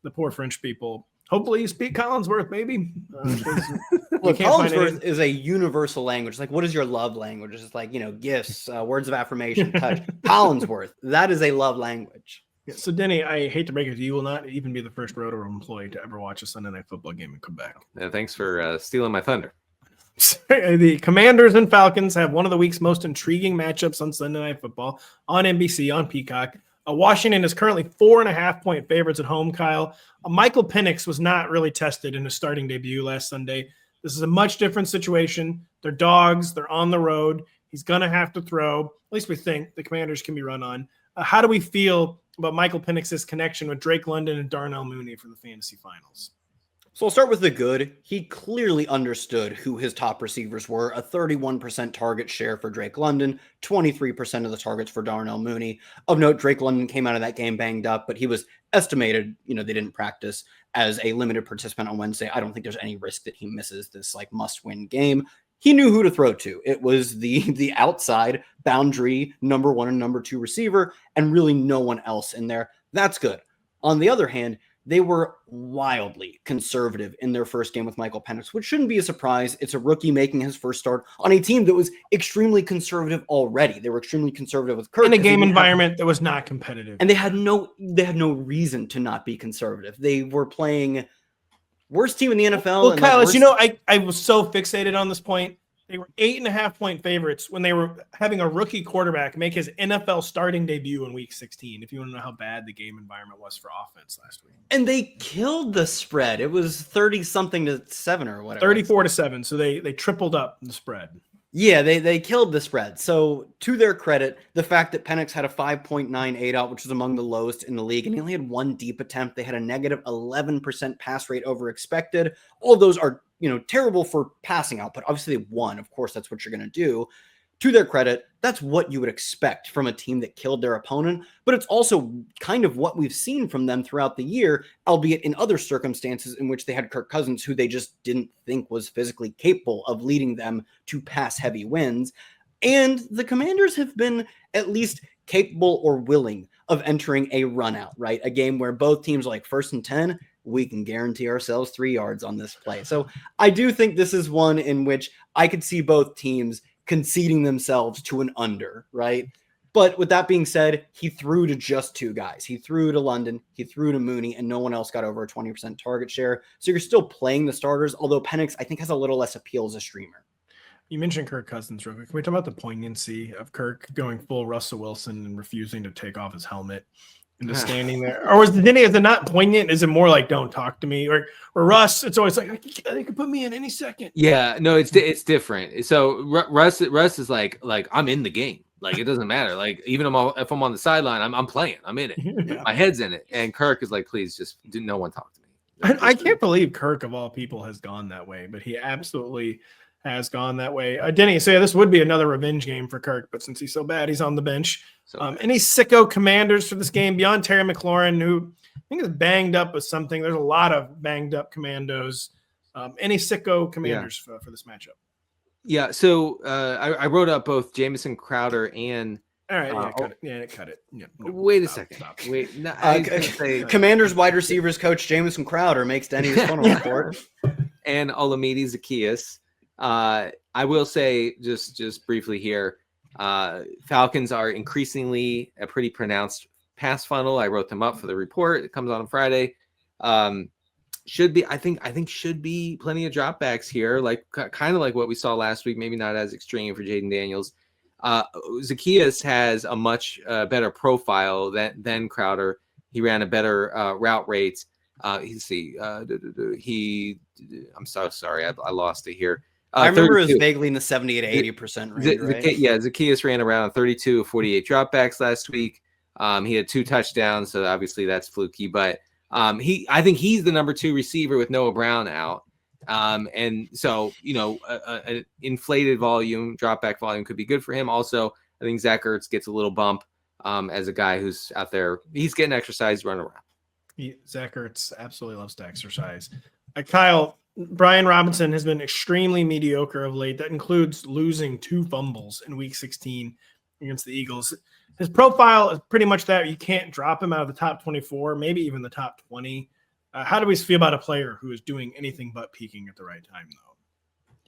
the poor French people. Hopefully you speak Collinsworth, maybe. Look, Collinsworth is a universal language. Like, what is your love language? It's like, gifts, words of affirmation, touch. Collinsworth, that is a love language. Yeah, so, Denny, I hate to break it to you, you will not even be the first Rotoworld employee to ever watch a Sunday Night Football game in Quebec. Yeah, thanks for stealing my thunder. The Commanders and Falcons have one of the week's most intriguing matchups on Sunday Night Football on NBC, on Peacock. Washington is currently 4.5-point favorites at home, Kyle. Michael Penix was not really tested in his starting debut last Sunday. This is a much different situation. They're dogs. They're on the road. He's going to have to throw. At least we think the Commanders can be run on. How do we feel about Michael Penix's connection with Drake London and Darnell Mooney for the fantasy finals? So I'll start with the good. He clearly understood who his top receivers were. A 31% target share for Drake London, 23% of the targets for Darnell Mooney. Of note, Drake London came out of that game banged up, but he was estimated, they didn't practice, as a limited participant on Wednesday. I don't think there's any risk that he misses this must-win game. He knew who to throw to. It was the outside boundary number 1 and number 2 receiver, and really no one else in there. That's good. On the other hand, they were wildly conservative in their first game with Michael Penix, which shouldn't be a surprise. It's a rookie making his first start on a team that was extremely conservative already. They were extremely conservative with Kirk. In a game environment that was not competitive. And they had no reason to not be conservative. They were playing worst team in the NFL. Well, Kyle, I was so fixated on this point. They were 8.5-point favorites when they were having a rookie quarterback make his NFL starting debut in week 16, if you want to know how bad the game environment was for offense last week. And they killed the spread. It was 30-something to 7 or whatever. 34-7. So they tripled up the spread. Yeah, they killed the spread. So to their credit, the fact that Penix had a 5.98 out, which was among the lowest in the league, and he only had one deep attempt. They had a negative 11% pass rate over expected. All of those are, terrible for passing output. Obviously, they won. Of course, that's what you're going to do. To their credit, that's what you would expect from a team that killed their opponent, but it's also kind of what we've seen from them throughout the year, albeit in other circumstances in which they had Kirk Cousins, who they just didn't think was physically capable of leading them to pass-heavy wins. And the Commanders have been at least capable or willing of entering a run-out, right? A game where both teams are like 1st and 10, we can guarantee ourselves 3 yards on this play. So I do think this is one in which I could see both teams conceding themselves to an under, right? But with that being said, he threw to just 2 guys. He threw to London, he threw to Mooney, and no one else got over a 20% target share. So you're still playing the starters, although Penix, I think, has a little less appeal as a streamer. You mentioned Kirk Cousins real quick. Can we talk about the poignancy of Kirk going full Russell Wilson and refusing to take off his helmet and just standing there? Or is it not poignant? Is it more like, don't talk to me? Or Russ, it's always like, they could put me in any second. Yeah, no, it's different. So Russ is like I'm in the game. Like, it doesn't matter. Like, even if I'm on the sideline, I'm playing. I'm in it. Yeah. My head's in it. And Kirk is like, please, just no one talk to me. I can't believe Kirk, of all people, has gone that way, but he absolutely has gone that way. Denny, so this would be another revenge game for Kirk, but since he's so bad, he's on the bench. Any sicko Commanders for this game beyond Terry McLaurin, who I think is banged up with something? There's a lot of banged up commandos. Any sicko Commanders for this matchup? Yeah, so I wrote up both Jamison Crowder and All right, yeah, cut it. Yeah, cut it. Yeah, no, wait a second. Stop. Wait, no, Commanders wide receivers coach Jamison Crowder makes Denny's funnel report. And Olamide Zaccheaus. I will say just briefly here, Falcons are increasingly a pretty pronounced pass funnel. I wrote them up for the report. It comes on Friday. Should be plenty of dropbacks here, like kind of like what we saw last week. Maybe not as extreme for Jayden Daniels. Zaccheaus has a much better profile than Crowder. He ran a better route rate. I'm so sorry. I lost it here. I remember it was vaguely in the 70 to 80% range. Right? Zaccheaus ran around 32 of 48 dropbacks last week. He had 2 touchdowns, so obviously that's fluky. But I think he's the number 2 receiver with Noah Brown out. And so, an inflated dropback volume could be good for him. Also, I think Zach Ertz gets a little bump as a guy who's out there. He's getting exercise, running around. Zach Ertz absolutely loves to exercise. Kyle, Brian Robinson has been extremely mediocre of late. That includes losing 2 fumbles in Week 16 against the Eagles. His profile is pretty much that you can't drop him out of the top 24, maybe even the top 20. How do we feel about a player who is doing anything but peaking at the right time, though?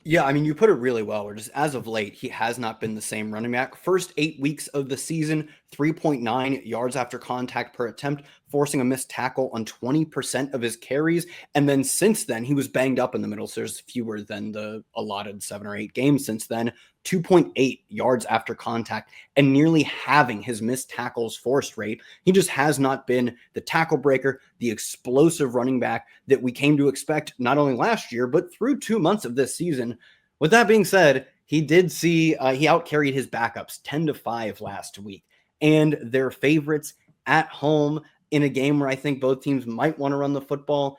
Yeah, I mean, you put it really well. Where just as of late, he has not been the same running back. First 8 weeks of the season, 3.9 yards after contact per attempt, forcing a missed tackle on 20% of his carries. And then since then, he was banged up in the middle, so there's fewer than the allotted 7 or 8 games since then. 2.8 yards after contact and nearly halving his missed tackles forced rate. He just has not been the tackle breaker, the explosive running back that we came to expect not only last year, but through 2 months of this season. With that being said, he did see he outcarried his backups 10-5 last week, and their favorites at home in a game where I think both teams might want to run the football.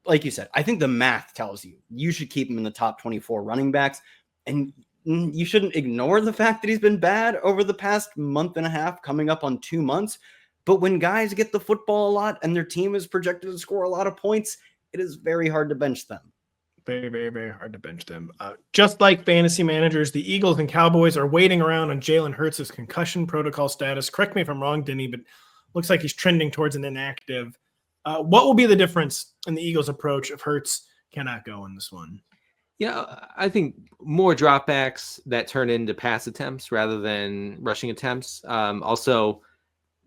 Like you said, I think the math tells you should keep him in the top 24 running backs, and you shouldn't ignore the fact that he's been bad over the past month and a half, coming up on 2 months. But when guys get the football a lot and their team is projected to score a lot of points, it is very hard to bench them. Very, very, very hard to bench them. Just like fantasy managers, the Eagles and Cowboys are waiting around on Jalen Hurts' concussion protocol status. Correct me if I'm wrong, Denny, but looks like he's trending towards an inactive. What will be the difference in the Eagles' approach if Hurts cannot go in this one? Yeah, I think more dropbacks that turn into pass attempts rather than rushing attempts. Also,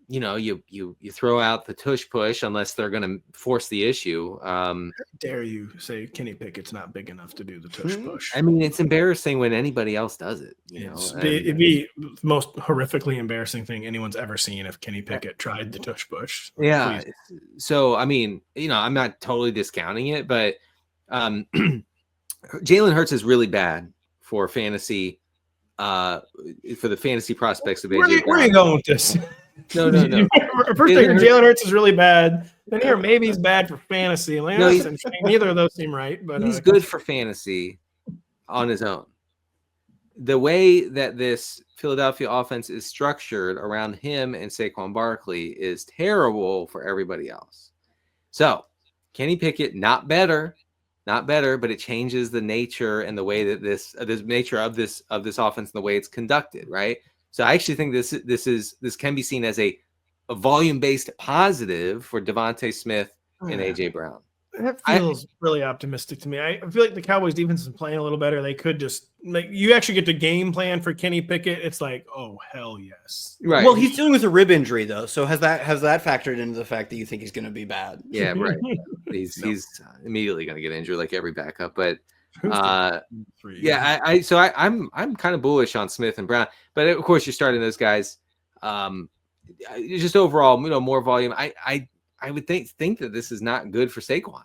you throw out the tush push unless they're going to force the issue. How dare you say Kenny Pickett's not big enough to do the tush push? I mean, it's embarrassing when anybody else does it. It'd be the most horrifically embarrassing thing anyone's ever seen if Kenny Pickett tried the tush push. Yeah. Please. So, I mean, I'm not totally discounting it, but Jalen Hurts is really bad for fantasy, for the fantasy prospects of AJ. Where are you going with this? No. First, I hear Jalen Hurts is really bad. Then here, maybe he's bad for fantasy. Like, neither of those seem right. But he's good for fantasy on his own. The way that this Philadelphia offense is structured around him and Saquon Barkley is terrible for everybody else. So, Kenny Pickett, not better, but it changes the nature and the way that this nature of this offense and the way it's conducted, right? So I actually think this can be seen as a volume-based positive for Devontae Smith and AJ Brown. That feels really optimistic to me. I feel like the Cowboys defense is playing a little better. They could just you actually get the game plan for Kenny Pickett. It's like, oh hell yes. Right. Well, he's dealing with a rib injury though. So has that factored into the fact that you think he's going to be bad? Yeah, right. He's immediately going to get injured like every backup. But I'm kind of bullish on Smith and Brown. But of course, you're starting those guys. Just overall, more volume. I would think that this is not good for Saquon,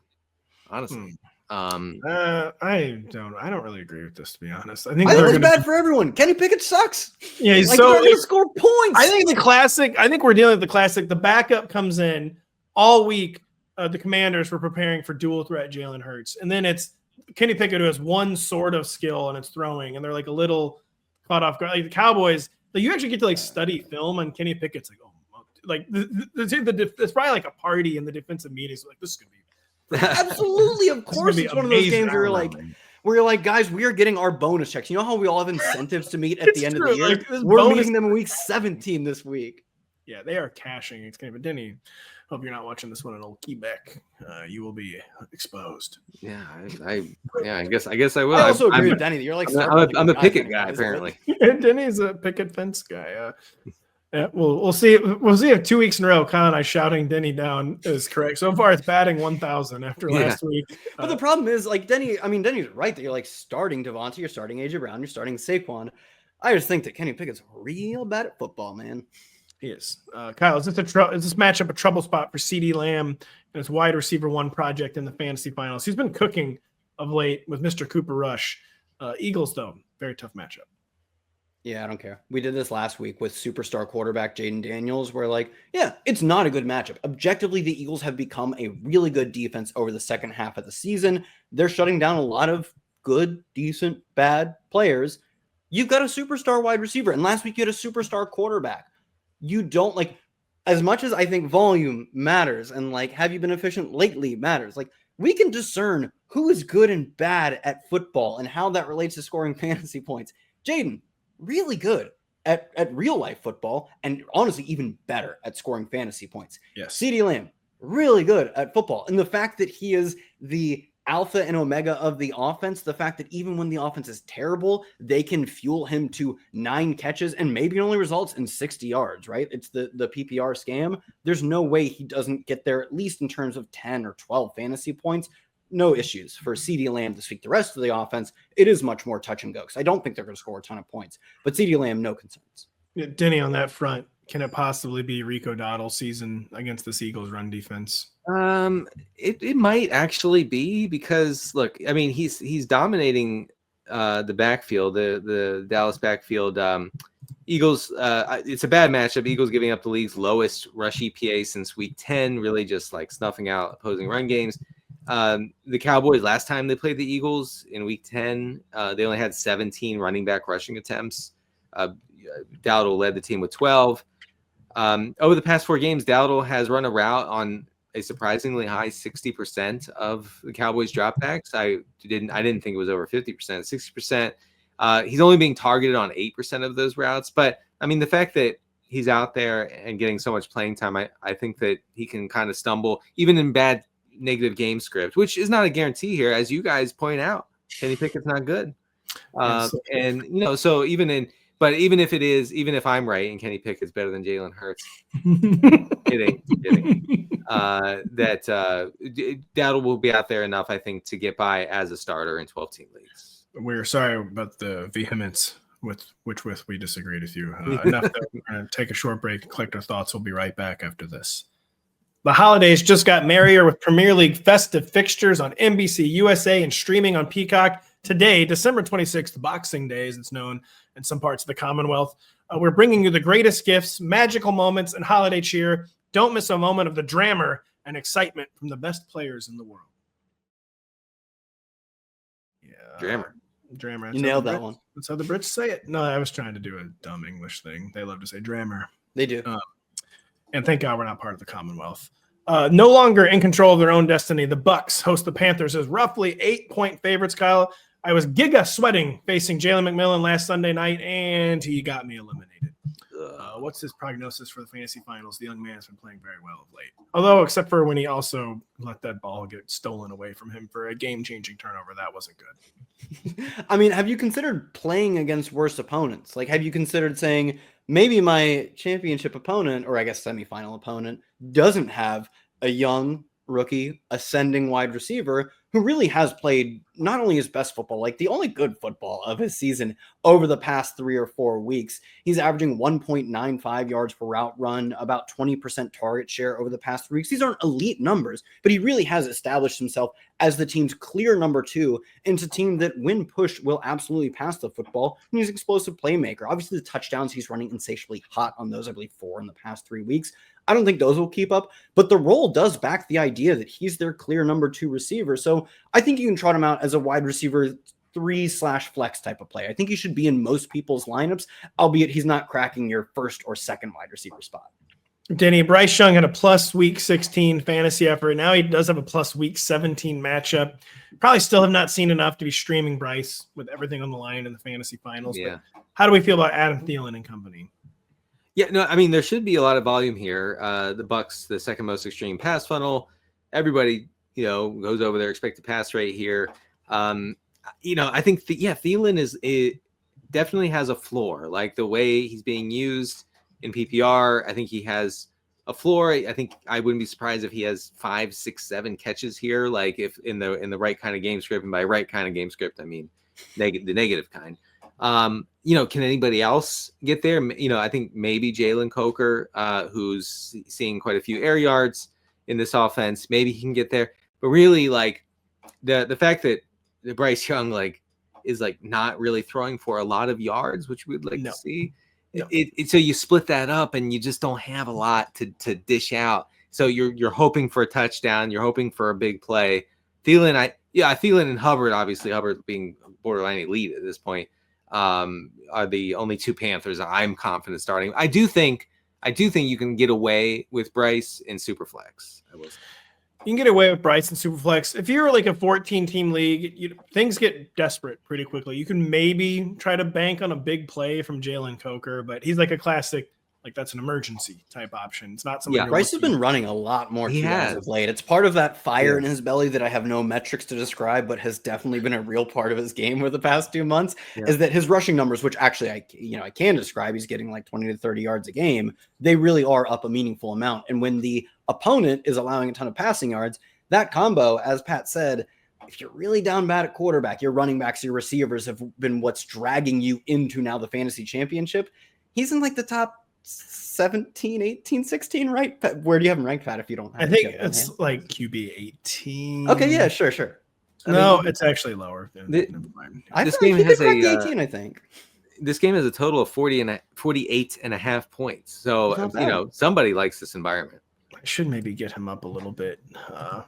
honestly. I don't really agree with this, to be honest. I think it's bad for everyone. Kenny Pickett sucks. Yeah, he's they're going to score points. I think we're dealing with the classic. The backup comes in all week. The Commanders were preparing for dual threat Jalen Hurts, and then it's Kenny Pickett who has one sort of skill and it's throwing, and they're like a little caught off guard. Like the Cowboys, you actually get to study film on Kenny Pickett's it's probably like a party in the defensive meetings. Like this is gonna be absolutely, of course, it's one of those games where you're like, where you're like, guys, we are getting our bonus checks. You know how we all have incentives to meet at the end of the year? Like, we're meeting them in week 17 this week. Yeah, they are cashing. It's kind of a Denny. Hope you're not watching this one in old Quebec. You will be exposed. Yeah, I guess I will. I also agree with Denny that you're like I'm a picket guy apparently. Denny's a picket fence guy. Yeah, we'll see. We'll see if 2 weeks in a row, Kyle and I shouting Denny down is correct. So far, it's batting 1,000 after last week. But the problem is, like Denny's right that you're like starting Devontae, you're starting AJ Brown, you're starting Saquon. I just think that Kenny Pickett's real bad at football, man. He is. Kyle, is this matchup a trouble spot for CeeDee Lamb and his wide receiver 1 project in the fantasy finals? He's been cooking of late with Mr. Cooper Rush. Eagles, though, very tough matchup. Yeah, I don't care. We did this last week with superstar quarterback Jayden Daniels, where it's not a good matchup. Objectively, the Eagles have become a really good defense over the second half of the season. They're shutting down a lot of good, decent, bad players. You've got a superstar wide receiver, and last week you had a superstar quarterback. You don't as much as I think volume matters and have you been efficient lately matters. We can discern who is good and bad at football and how that relates to scoring fantasy points. Jayden, really good at real life football and honestly even better at scoring fantasy points. Yes. CeeDee Lamb, really good at football. And the fact that he is the alpha and omega of the offense, the fact that even when the offense is terrible, they can fuel him to 9 catches and maybe it only results in 60 yards, right? It's the PPR scam. There's no way he doesn't get there, at least in terms of 10 or 12 fantasy points. No issues for CeeDee Lamb to speak the rest of the offense. It is much more touch and go because I don't think they're going to score a ton of points. But CeeDee Lamb, no concerns. Yeah, Denny, on that front, can it possibly be Rico Dowdle's season against the Eagles' run defense? It might actually be because look, I mean he's dominating the backfield, the Dallas backfield. Eagles, it's a bad matchup. Eagles giving up the league's lowest rush EPA since week 10, really just snuffing out opposing run games. The Cowboys, last time they played the Eagles in week 10, they only had 17 running back rushing attempts. Dowdle led the team with 12. Over the past 4 games, Dowdle has run a route on a surprisingly high 60% of the Cowboys dropbacks. I didn't think it was over 50%, 60%. He's only being targeted on 8% of those routes. But I mean, the fact that he's out there and getting so much playing time, I think that he can kind of stumble even in bad negative game script, which is not a guarantee here, as you guys point out. Kenny Pickett's not good. And so even if I'm right and Kenny Pickett's better than Jalen Hurts, kidding. That Dowdle will be out there enough, I think, to get by as a starter in 12-team leagues. We're sorry about the vehemence with which we disagreed with you. Enough that we're going to take a short break and collect our thoughts. We'll be right back after this. The holidays just got merrier with Premier League festive fixtures on NBC USA and streaming on Peacock. Today, December 26th, Boxing Day, as it's known in some parts of the Commonwealth, we're bringing you the greatest gifts, magical moments, and holiday cheer. Don't miss a moment of the drama and excitement from the best players in the world. Yeah, Drammer. You nailed that one. That's how the Brits say it. No, I was trying to do a dumb English thing. They love to say Drammer. They do. And thank God we're not part of the Commonwealth. No longer in control of their own destiny, the Bucs host the Panthers as roughly 8-point favorites, Kyle. I was giga sweating facing Jalen McMillan last Sunday night, and he got me eliminated. What's his prognosis for the fantasy finals? The young man has been playing very well of late. Although, except for when he also let that ball get stolen away from him for a game-changing turnover. That wasn't good. I mean, have you considered playing against worse opponents? Have you considered saying, maybe my championship opponent, or I guess semifinal opponent, doesn't have a young rookie ascending wide receiver who really has played not only his best football, the only good football of his season over the past 3 or 4 weeks. He's averaging 1.95 yards per route run, about 20% target share over the past 3 weeks. These aren't elite numbers, but he really has established himself as the team's clear number 2 and it's a team that, when pushed, will absolutely pass the football. And he's an explosive playmaker. Obviously, the touchdowns, he's running insatiably hot on those, I believe 4 in the past 3 weeks. I don't think those will keep up, but the role does back the idea that he's their clear number 2 receiver. So I think you can trot him out as a wide receiver 3/flex type of play. I think he should be in most people's lineups, albeit he's not cracking your first or second wide receiver spot. Denny, Bryce Young had a plus week 16 fantasy effort. Now he does have a plus week 17 matchup. Probably still have not seen enough to be streaming Bryce with everything on the line in the fantasy finals. Yeah. But how do we feel about Adam Thielen and company? Yeah, no, I mean, there should be a lot of volume here. The Bucs, the second most extreme pass funnel. Everybody, goes over their expected pass rate here. I think, Thielen definitely has a floor. Like the way he's being used in PPR, I think he has a floor. I think I wouldn't be surprised if he has 5, 6, 7 catches here. Like if in the right kind of game script, and by right kind of game script, I mean the negative kind. Can anybody else get there? I think maybe Jalen Coker, who's seeing quite a few air yards in this offense, maybe he can get there. But really, like the fact that the Bryce Young is not really throwing for a lot of yards, which we'd like to see. No. So you split that up, and you just don't have a lot to dish out. So you're hoping for a touchdown, you're hoping for a big play. Thielen, Thielen and Hubbard, obviously Hubbard being borderline elite at this point, are the only two Panthers I'm confident starting. I do think you can get away with Bryce in Superflex. I will say. You can get away with Bryce in Superflex. If you're like a 14-team league, things get desperate pretty quickly. You can maybe try to bank on a big play from Jalen Coker, but he's like a classic, that's an emergency type option. It's not something. Yeah, Bryce has been running a lot more QBs of late. It's part of that fire in his belly that I have no metrics to describe, but has definitely been a real part of his game over the past 2 months. Is that his rushing numbers, which actually I can describe, he's getting 20 to 30 yards a game. They really are up a meaningful amount. And when the opponent is allowing a ton of passing yards, that combo, as Pat said, if you're really down bad at quarterback, your running backs, your receivers have been what's dragging you into now the fantasy championship. He's in the top 17, 18, 16, right? Where do you have him ranked, Pat, if you don't have I think it's QB 18. Okay, yeah, sure. It's actually lower. Never mind. This game has 18, I think. This game has a total of 48 and a half points. So, somebody likes this environment. I should maybe get him up a little bit,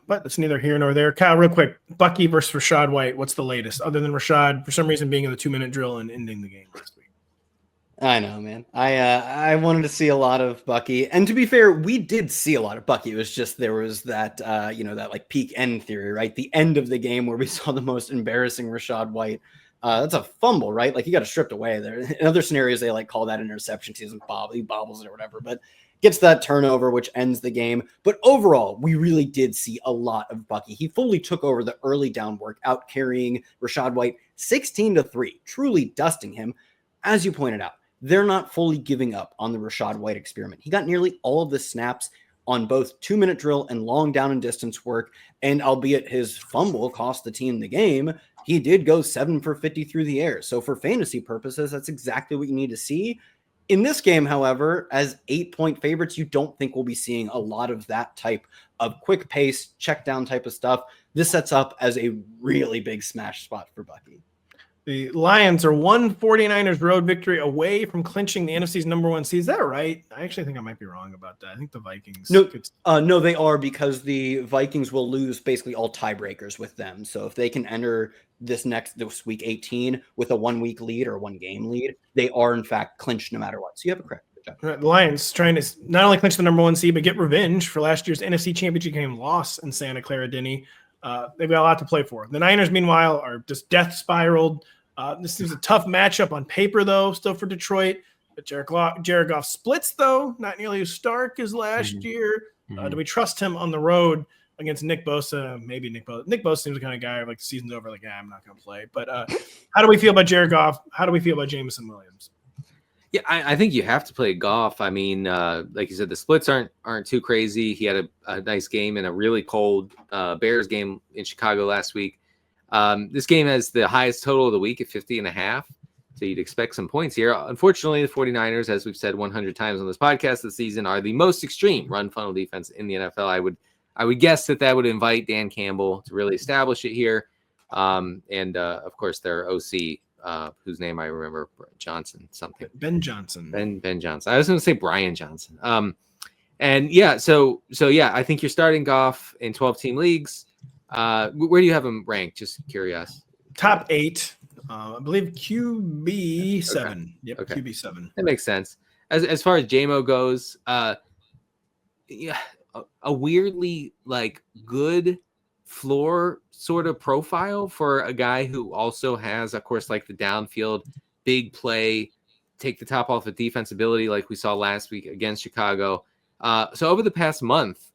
but it's neither here nor there. Kyle, real quick, Bucky versus Rachaad White. What's the latest? Other than Rachaad, for some reason, being in the 2-minute drill and ending the game last week. I know, man. I wanted to see a lot of Bucky, and to be fair, we did see a lot of Bucky. It was just there was that that peak end theory, right? The end of the game where we saw the most embarrassing Rachaad White. That's a fumble, right? He got it stripped away there. In other scenarios, they call that interception. He bobbles it or whatever, but gets that turnover, which ends the game. But overall, we really did see a lot of Bucky. He fully took over the early down work, out carrying Rachaad White 16-3, truly dusting him. As you pointed out, they're not fully giving up on the Rachaad White experiment. He got nearly all of the snaps on both 2-minute drill and long down and distance work. And albeit his fumble cost the team the game, he did go 7 for 50 through the air. So for fantasy purposes, that's exactly what you need to see. In this game, however, as 8-point favorites, you don't think we'll be seeing a lot of that type of quick pace, check down type of stuff. This sets up as a really big smash spot for Bucky. The Lions are 49ers road victory away from clinching the NFC's number 1 seed. Is that right? I actually think I might be wrong about that. I think the Vikings. No, they are, because the Vikings will lose basically all tiebreakers with them. So if they can enter this week 18 with a 1-week lead or 1-game lead, they are in fact clinched no matter what. So you have a correct. Right, the Lions trying to not only clinch the number 1 seed, but get revenge for last year's NFC Championship game loss in Santa Clara, Denny. They've got a lot to play for. The Niners, meanwhile, are just death spiraled. This is a tough matchup on paper, though, still for Detroit. But Jared Goff splits, though, not nearly as stark as last year. Do we trust him on the road against Nick Bosa? Maybe Nick Bosa. Nick Bosa seems the kind of guy the season's over, I'm not going to play. But how do we feel about Jared Goff? How do we feel about Jameson Williams? Yeah, I think you have to play Goff. I mean, like you said, the splits aren't too crazy. He had a nice game in a really cold Bears game in Chicago last week. This game has the highest total of the week at 50.5. So you'd expect some points here. Unfortunately, the 49ers, as we've said 100 times on this podcast this season, are the most extreme run funnel defense in the NFL. I would guess that would invite Dan Campbell to really establish it here. And of course, their OC, whose name I remember, Johnson something. Ben Johnson. Ben Johnson. I was going to say Brian Johnson. And yeah, so yeah, I think you're starting Goff in 12-team leagues. Where do you have him ranked? Just curious. Top 8. I believe QB 7. Okay. Yep, okay. QB 7. That makes sense. As far as JMO goes, a weirdly like good floor sort of profile for a guy who also has, of course, like the downfield big play, take the top off of defensibility like we saw last week against Chicago. So over the past month,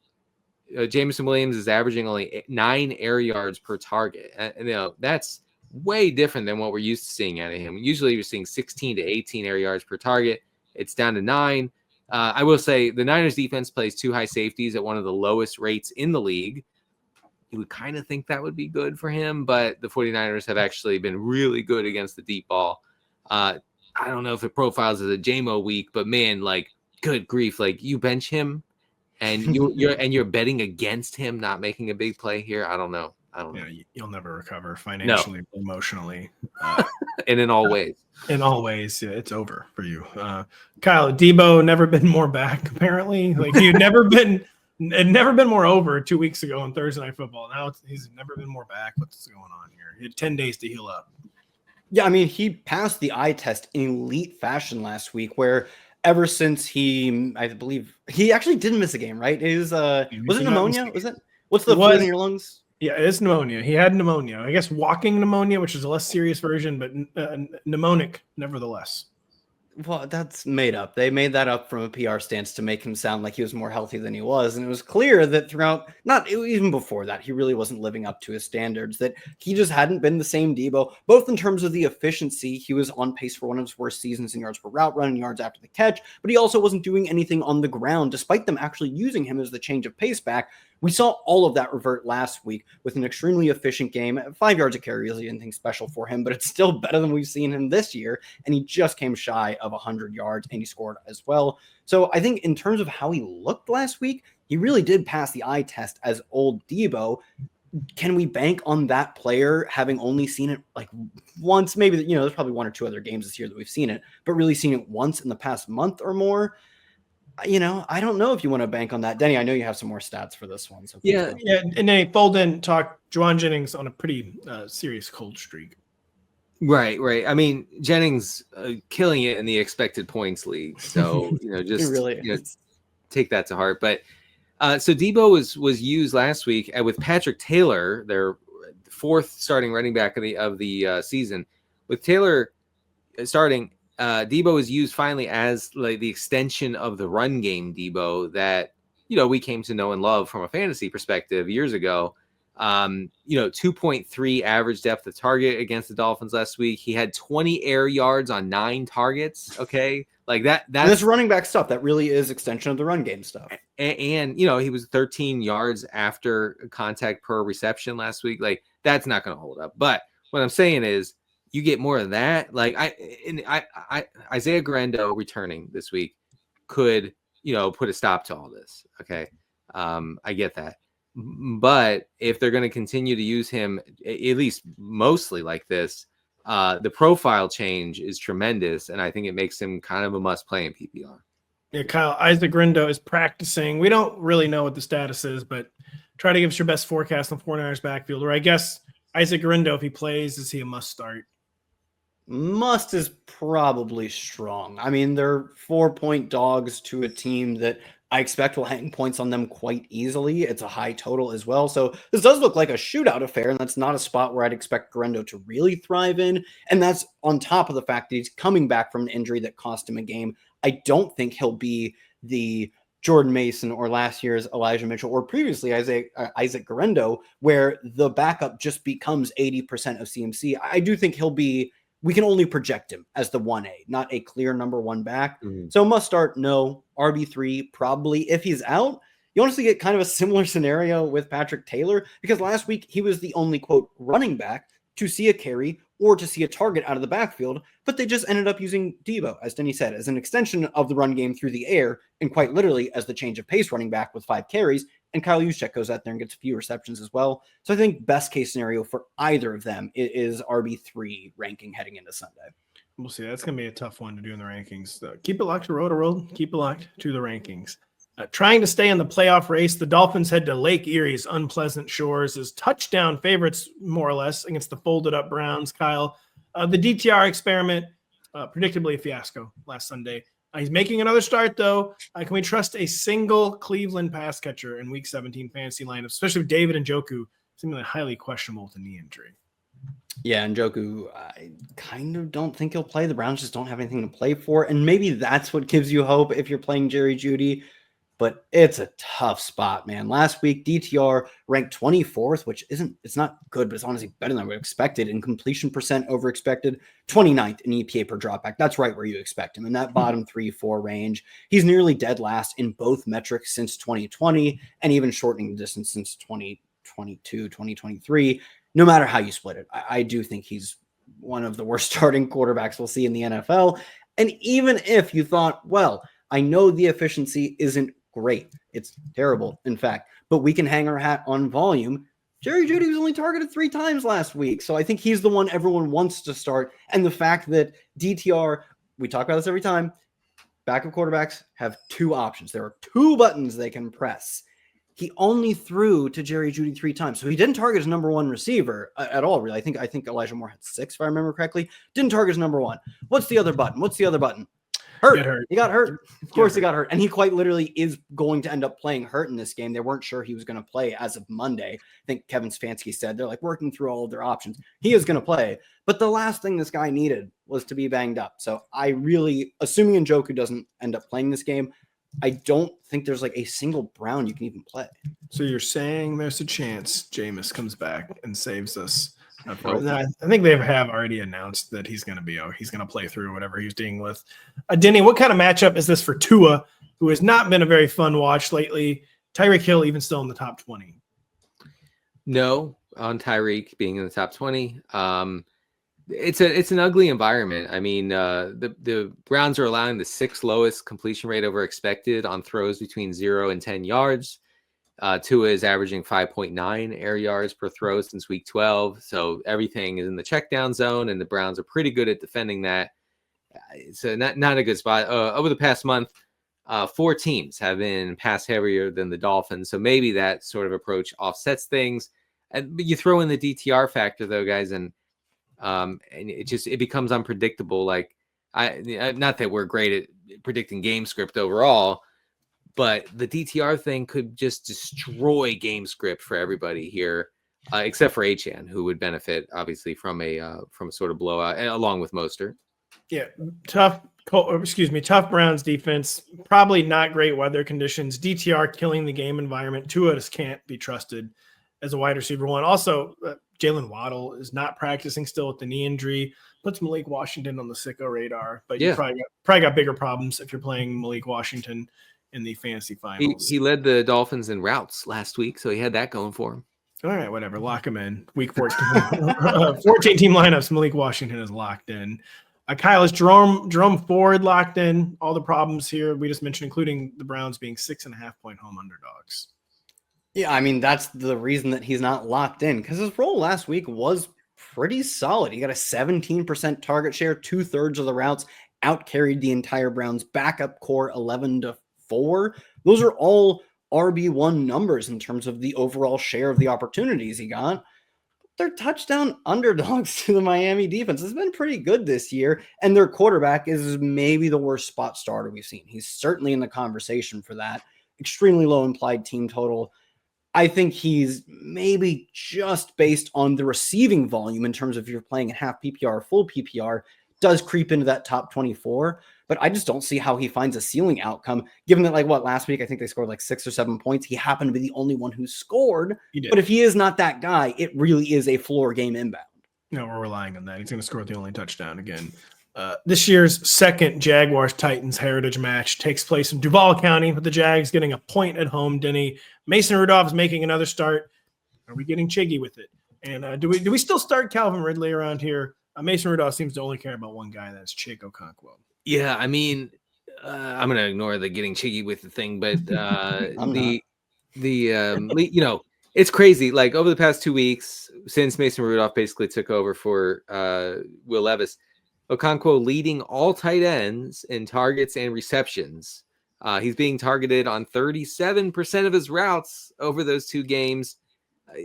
Jameson Williams is averaging only 9 air yards per target. And that's way different than what we're used to seeing out of him. Usually you're seeing 16 to 18 air yards per target. It's down to 9. I will say the Niners defense plays 2 high safeties at one of the lowest rates in the league. You would kind of think that would be good for him, but the 49ers have actually been really good against the deep ball. I don't know if it profiles as a JMO week, but man, like, good grief, like you bench him and you're betting against him not making a big play here. I don't know. Yeah, you'll never recover financially, emotionally, and in all ways. In all ways, yeah, it's over for you. Kyle, Deebo never been more back. Apparently, like he'd never been more over 2 weeks ago on Thursday Night Football. Now he's never been more back. What's going on here? He had 10 days to heal up. Yeah, I mean, he passed the eye test in elite fashion last week, where ever since I believe he actually didn't miss a game, right? It was it pneumonia? Was it? What's the fluid in your lungs? Yeah, it is pneumonia. He had pneumonia. I guess walking pneumonia, which is a less serious version, but pneumonic nevertheless. Well, that's made up. They made that up from a PR stance to make him sound like he was more healthy than he was. And it was clear that throughout, even before that, he really wasn't living up to his standards, that he just hadn't been the same Deebo, both in terms of the efficiency. He was on pace for one of his worst seasons in yards per route run and yards after the catch, but he also wasn't doing anything on the ground, despite them actually using him as the change of pace back. We saw all of that revert last week with an extremely efficient game. 5 yards a carry really anything special for him, but it's still better than we've seen him this year. And he just came shy of 100 yards and he scored as well. So I think in terms of how he looked last week, he really did pass the eye test as old Deebo. Can we bank on that player having only seen it like once? Maybe, there's probably 1 or 2 other games this year that we've seen it, but really seen it once in the past month or more. I don't know if you want to bank on that. Denny, I know you have some more stats for this one. So yeah. And then fold in talk Juwan Jennings on a pretty serious cold streak. Right. I mean, Jennings killing it in the expected points league. So, just really take that to heart. But so Deebo was used last week with Patrick Taylor, their 4th starting running back of the season. With Taylor starting, Deebo is used finally as like the extension of the run game Deebo that, we came to know and love from a fantasy perspective years ago. 2.3 average depth of target against the Dolphins last week. He had 20 air yards on 9 targets. Okay. Like that's this running back stuff. That really is extension of the run game stuff. And he was 13 yards after contact per reception last week. Like that's not going to hold up. But what I'm saying is, you get more of that. Like Isaiah Grando returning this week could, put a stop to all this. Okay. I get that. But if they're going to continue to use him, at least mostly like this, the profile change is tremendous. And I think it makes him kind of a must play in PPR. Yeah, Kyle, Isaac Grando is practicing. We don't really know what the status is, but try to give us your best forecast on 49ers backfield. Or I guess Isaac Grando, if he plays, is he a must start? Must is probably strong. I mean, they're 4-point dogs to a team that I expect will hang points on them quite easily. It's a high total as well. So this does look like a shootout affair, and that's not a spot where I'd expect Grando to really thrive in. And that's on top of the fact that he's coming back from an injury that cost him a game. I don't think he'll be the Jordan Mason or last year's Elijah Mitchell or previously Isaac Grando, where the backup just becomes 80% of CMC. I do think we can only project him as the 1A, not a clear number 1 back. Mm-hmm. So must start, no. RB3, probably. If he's out, you honestly get kind of a similar scenario with Patrick Taylor, because last week he was the only, quote, running back to see a carry or to see a target out of the backfield, but they just ended up using Deebo, as Denny said, as an extension of the run game through the air, and quite literally as the change of pace running back with 5 carries, and Kyle Juszczyk goes out there and gets a few receptions as well. So I think best case scenario for either of them is RB3 ranking heading into Sunday. We'll see. That's going to be a tough one to do in the rankings. Keep it locked to Rotoworld. Keep it locked to the rankings. Trying to stay in the playoff race, the Dolphins head to Lake Erie's Unpleasant Shores as touchdown favorites, more or less, against the folded-up Browns. Kyle, the DTR experiment, predictably a fiasco last Sunday. He's making another start, though. Can we trust a single Cleveland pass catcher in Week 17 fantasy lineup, especially with David and Njoku seemingly highly questionable with a knee injury? Yeah, and Njoku, I kind of don't think he'll play. The Browns just don't have anything to play for, and maybe that's what gives you hope if you're playing Jerry Jeudy. But it's a tough spot, man. Last week, DTR ranked 24th, which it's not good, but it's honestly better than I would have expected. In completion percent over expected, 29th in EPA per dropback. That's right where you expect him in that bottom 3-4 range. He's nearly dead last in both metrics since 2020 and even shortening the distance since 2022, 2023. No matter how you split it, I do think he's one of the worst starting quarterbacks we'll see in the NFL. And even if you thought, well, I know the efficiency isn't great. It's terrible, in fact, but we can hang our hat on volume. Jerry Jeudy was only targeted 3 times last week. So I think he's the one everyone wants to start. And the fact that DTR, we talk about this every time, backup quarterbacks have 2 options. There are 2 buttons they can press. He only threw to Jerry Jeudy 3 times. So he didn't target his number 1 receiver at all, really. I think Elijah Moore had 6, if I remember correctly. Didn't target his number 1. What's the other button? Hurt. He got hurt. Of course he got hurt. And he quite literally is going to end up playing hurt in this game. They weren't sure he was going to play as of Monday. I think Kevin Stefanski said they're like working through all of their options. He is going to play. But the last thing this guy needed was to be banged up. So I really, assuming Njoku doesn't end up playing this game, I don't think there's like a single Brown you can even play. So you're saying there's a chance Jameis comes back and saves us? I think they have already announced that he's going to play through whatever he's dealing with. Denny, what kind of matchup is this for Tua, who has not been a very fun watch lately? Tyreek Hill even still in the top 20? No, on Tyreek being in the top 20. It's an ugly environment. I mean, the Browns are allowing the 6th lowest completion rate over expected on throws between 0 and 10 yards. Tua is averaging 5.9 air yards per throw since week 12. So everything is in the check down zone, and the Browns are pretty good at defending that. It's not a good spot. Over the past month, 4 teams have been pass heavier than the Dolphins. So maybe that sort of approach offsets things. But you throw in the DTR factor, though, guys, and it becomes unpredictable. Like, not that we're great at predicting game script overall, but the DTR thing could just destroy game script for everybody here, except for Achane, who would benefit obviously from a sort of blowout, along with Mostert. Yeah, tough Browns defense. Probably not great weather conditions. DTR killing the game environment. Tua just can't be trusted as a wide receiver 1. Also, Jalen Waddle is not practicing still with the knee injury. Puts Malik Washington on the sicko radar, but you probably got bigger problems if you're playing Malik Washington in the fantasy finals. He led the Dolphins in routes last week, so he had that going for him. All right, whatever. Lock him in. Week 14. 14-team lineups. Malik Washington is locked in. Kyle, is Jerome Ford locked in? All the problems here we just mentioned, including the Browns being 6.5-point home underdogs. Yeah, I mean, that's the reason that he's not locked in, because his role last week was pretty solid. He got a 17% target share, 2/3 of the routes, out-carried the entire Browns backup core 11-4. Those are all RB1 numbers in terms of the overall share of the opportunities he got. They're touchdown underdogs to the Miami defense. It's been pretty good this year, and their quarterback is maybe the worst spot starter we've seen. He's certainly in the conversation for that. Extremely low implied team total. I think he's maybe just based on the receiving volume in terms of if you're playing in half PPR or full PPR, does creep into that top 24. But I just don't see how he finds a ceiling outcome, given that, last week, I think they scored 6 or 7 points. He happened to be the only one who scored. But if he is not that guy, it really is a floor game inbound. No, we're relying on that. He's going to score the only touchdown again. This year's second Jaguars-Titans heritage match takes place in Duval County, with the Jags getting a point at home. Denny, Mason Rudolph is making another start. Are we getting chiggy with it? And do we still start Calvin Ridley around here? Mason Rudolph seems to only care about one guy, that's Chig Okonkwo. Yeah, I mean, I'm going to ignore the getting chiggy with the thing, but it's crazy. Like, over the past 2 weeks, since Mason Rudolph basically took over for Will Levis, Okonkwo leading all tight ends in targets and receptions. He's being targeted on 37% of his routes over those 2 games.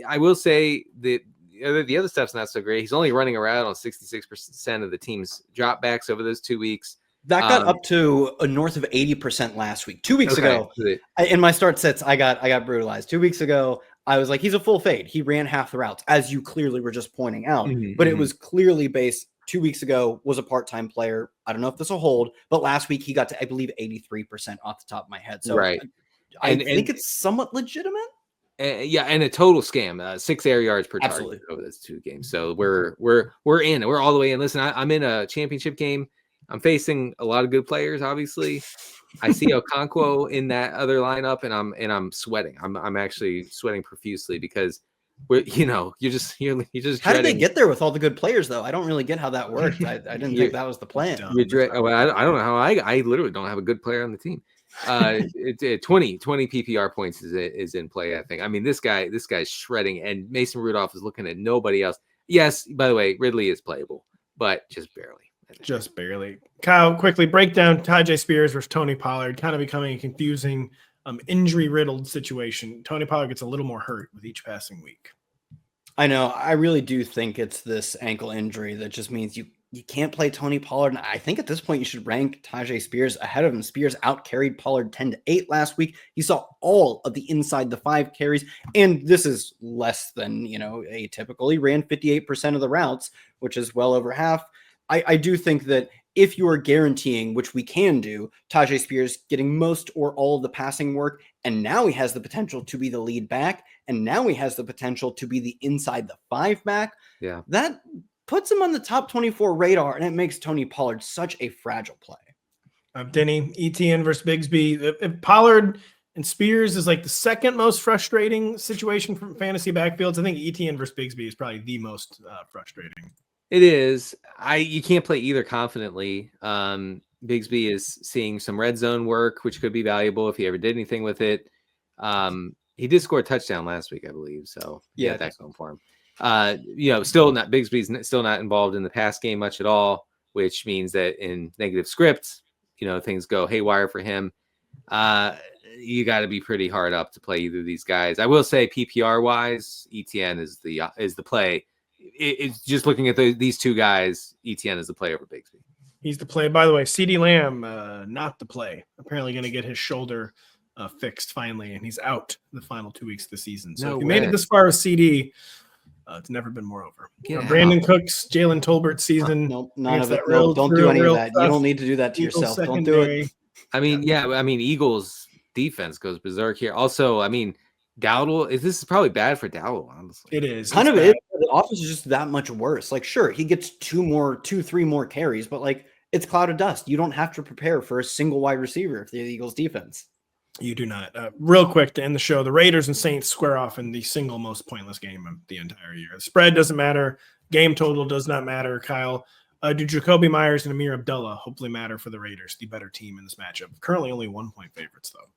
I will say that the other stuff's not so great. He's only running around on 66% of the team's dropbacks over those 2 weeks. That got up to north of 80% last week. 2 weeks ago, in my start sets, I got brutalized. 2 weeks ago, I was like, he's a full fade. He ran half the routes, as you clearly were just pointing out. But it was clearly based. 2 weeks ago was a part-time player. I don't know if this will hold, but last week he got to, I believe, 83% off the top of my head. So I think it's somewhat legitimate. And a total scam. 6 air yards per target over those 2 games. So we're in. We're all the way in. Listen, I'm in a championship game. I'm facing a lot of good players. Obviously, I see Okonkwo in that other lineup, and I'm sweating. I'm actually sweating profusely because you're just how did they get there with all the good players though? I don't really get how that worked. I didn't think that was the plan. I don't know how I literally don't have a good player on the team. 20 PPR points is in play. I think. I mean, this guy's shredding, and Mason Rudolph is looking at nobody else. Yes, by the way, Ridley is playable, but just barely. Just barely. Kyle, quickly break down Tyjae Spears versus Tony Pollard. Kind of becoming a confusing, injury-riddled situation. Tony Pollard gets a little more hurt with each passing week. I know. I really do think it's this ankle injury that just means you can't play Tony Pollard. And I think at this point you should rank Tyjae Spears ahead of him. Spears out-carried Pollard 10-8 last week. He saw all of the inside the 5 carries, and this is less than atypical. He ran 58% of the routes, which is well over half. I do think that if you are guaranteeing, which we can do, Tyjae Spears getting most or all of the passing work, and now he has the potential to be the lead back, and now he has the potential to be the inside the 5 back. Yeah, that puts him on the top 24 radar, and it makes Tony Pollard such a fragile play. Denny, ETN versus Bigsby. If Pollard and Spears is like the second most frustrating situation from fantasy backfields, I think ETN versus Bigsby is probably the most frustrating. It is. You can't play either confidently. Bigsby is seeing some red zone work, which could be valuable if he ever did anything with it. He did score a touchdown last week, I believe. So yeah, that's going for him. Bigsby's still not involved in the pass game much at all, which means that in negative scripts, things go haywire for him. You got to be pretty hard up to play either of these guys. I will say PPR wise, ETN is the play. It's just looking at these 2 guys. ETN is the play over Bigsby. He's the play. By the way, CeeDee Lamb, not the play. Apparently going to get his shoulder fixed finally, and he's out the final 2 weeks of the season. So if you made it this far with CD, it's never been more over. Brandon Cooks, Jalen Tolbert season. Nope, none of it. No, don't do any of that. You don't need to do that to yourself. Don't do it. I mean, Eagles defense goes berserk here. Also, Dowdle, this is probably bad for Dowdle, honestly. It is. Kind of is. The offense is just that much worse. Like, sure, he gets 3 more carries, but like it's cloud of dust. You don't have to prepare for a single wide receiver if you're the Eagles defense. You do not. Real quick to end the show, the Raiders and Saints square off in the single most pointless game of the entire year. The spread doesn't matter. Game total does not matter, Kyle. Do Jacoby Myers and Amir Abdullah hopefully matter for the Raiders, the better team in this matchup? Currently only 1-point favorites, though.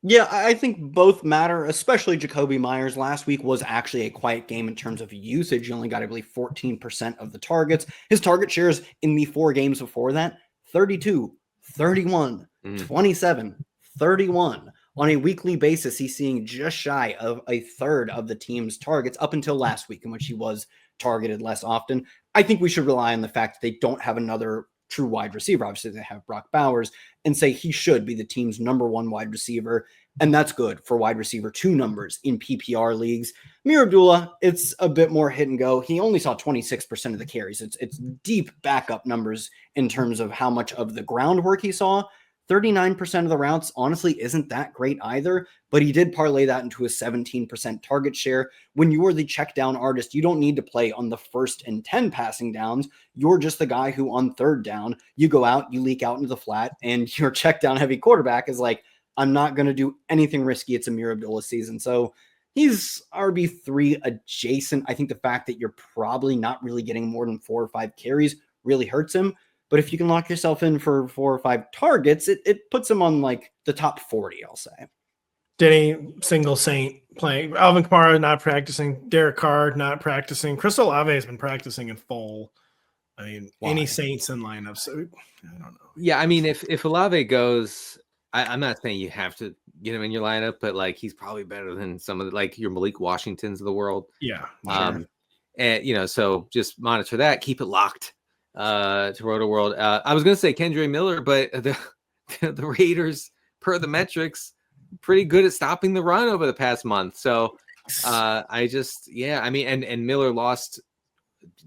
Yeah, I think both matter, especially Jacoby Myers. Last week was actually a quiet game in terms of usage. He only got, I believe, 14% of the targets. His target shares in the 4 games before that, 32, 31, 27, 31. On a weekly basis, he's seeing just shy of a third of the team's targets up until last week, in which he was targeted less often. I think we should rely on the fact that they don't have another true wide receiver. Obviously, they have Brock Bowers, and say he should be the team's number 1 wide receiver. And that's good for wide receiver 2 numbers in PPR leagues. Amir Abdullah, it's a bit more hit and go. He only saw 26% of the carries. It's deep backup numbers in terms of how much of the groundwork he saw. 39% of the routes, honestly, isn't that great either, but he did parlay that into a 17% target share. When you are the check down artist, you don't need to play on the 1st and 10 passing downs. You're just the guy who on 3rd down, you go out, you leak out into the flat, and your check down heavy quarterback is like, I'm not going to do anything risky. It's Amir Abdullah season. So he's RB3 adjacent. I think the fact that you're probably not really getting more than 4 or 5 carries really hurts him. But if you can lock yourself in for 4 or 5 targets, it puts him on like the top 40, I'll say. Denny, single Saint playing. Alvin Kamara not practicing. Derek Carr not practicing. Chris Olave has been practicing in full. I mean, any Saints in lineup. So I don't know. Yeah, I mean, if Olave goes, I'm not saying you have to get him in your lineup, but like he's probably better than some of like your Malik Washingtons of the world. Yeah. Sure. And so just monitor that, keep it locked. to Rotoworld. I was going to say Kendre Miller, but the Raiders, per the metrics, pretty good at stopping the run over the past month. So and Miller lost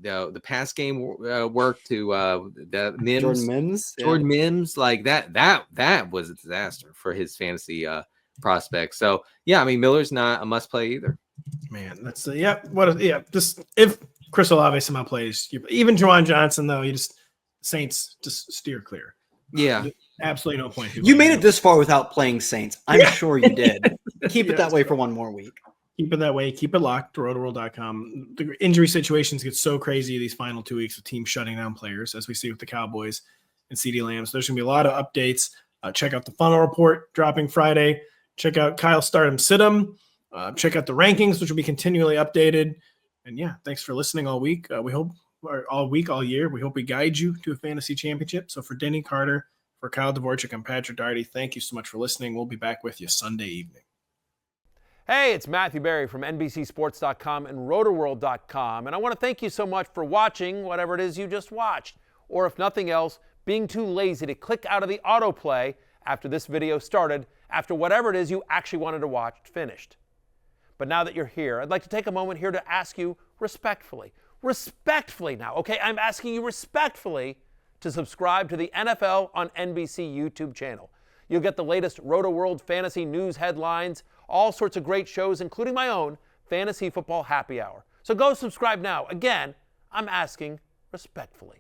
the pass game work to the Mims. Jordan Mims, like that was a disaster for his fantasy prospects. So yeah, I mean, Miller's not a must play either. Man, that's just if Chris Olave somehow plays, even Juwan Johnson though, Saints just steer clear. Yeah, absolutely no point. You made it this far without playing Saints. I'm sure you did. Keep it that way for one more week. Keep it that way. Keep it locked. Rotoworld.com. The injury situations get so crazy these final 2 weeks with teams shutting down players, as we see with the Cowboys and CeeDee Lamb. So there's going to be a lot of updates. Check out the funnel report dropping Friday. Check out Kyle Stardom Situm. Check out the rankings, which will be continually updated. And yeah, thanks for listening all week. We hope all year. We hope we guide you to a fantasy championship. So for Denny Carter, for Kyle Dvorchak, I'm Patrick Daugherty. Thank you so much for listening. We'll be back with you Sunday evening. Hey, it's Matthew Berry from NBCSports.com and Rotoworld.com, and I want to thank you so much for watching whatever it is you just watched, or if nothing else, being too lazy to click out of the autoplay after this video started, after whatever it is you actually wanted to watch finished. But now that you're here, I'd like to take a moment here to ask you respectfully now, okay? I'm asking you respectfully to subscribe to the NFL on NBC YouTube channel. You'll get the latest Rotoworld fantasy news headlines, all sorts of great shows, including my own Fantasy Football Happy Hour. So go subscribe now. Again, I'm asking respectfully.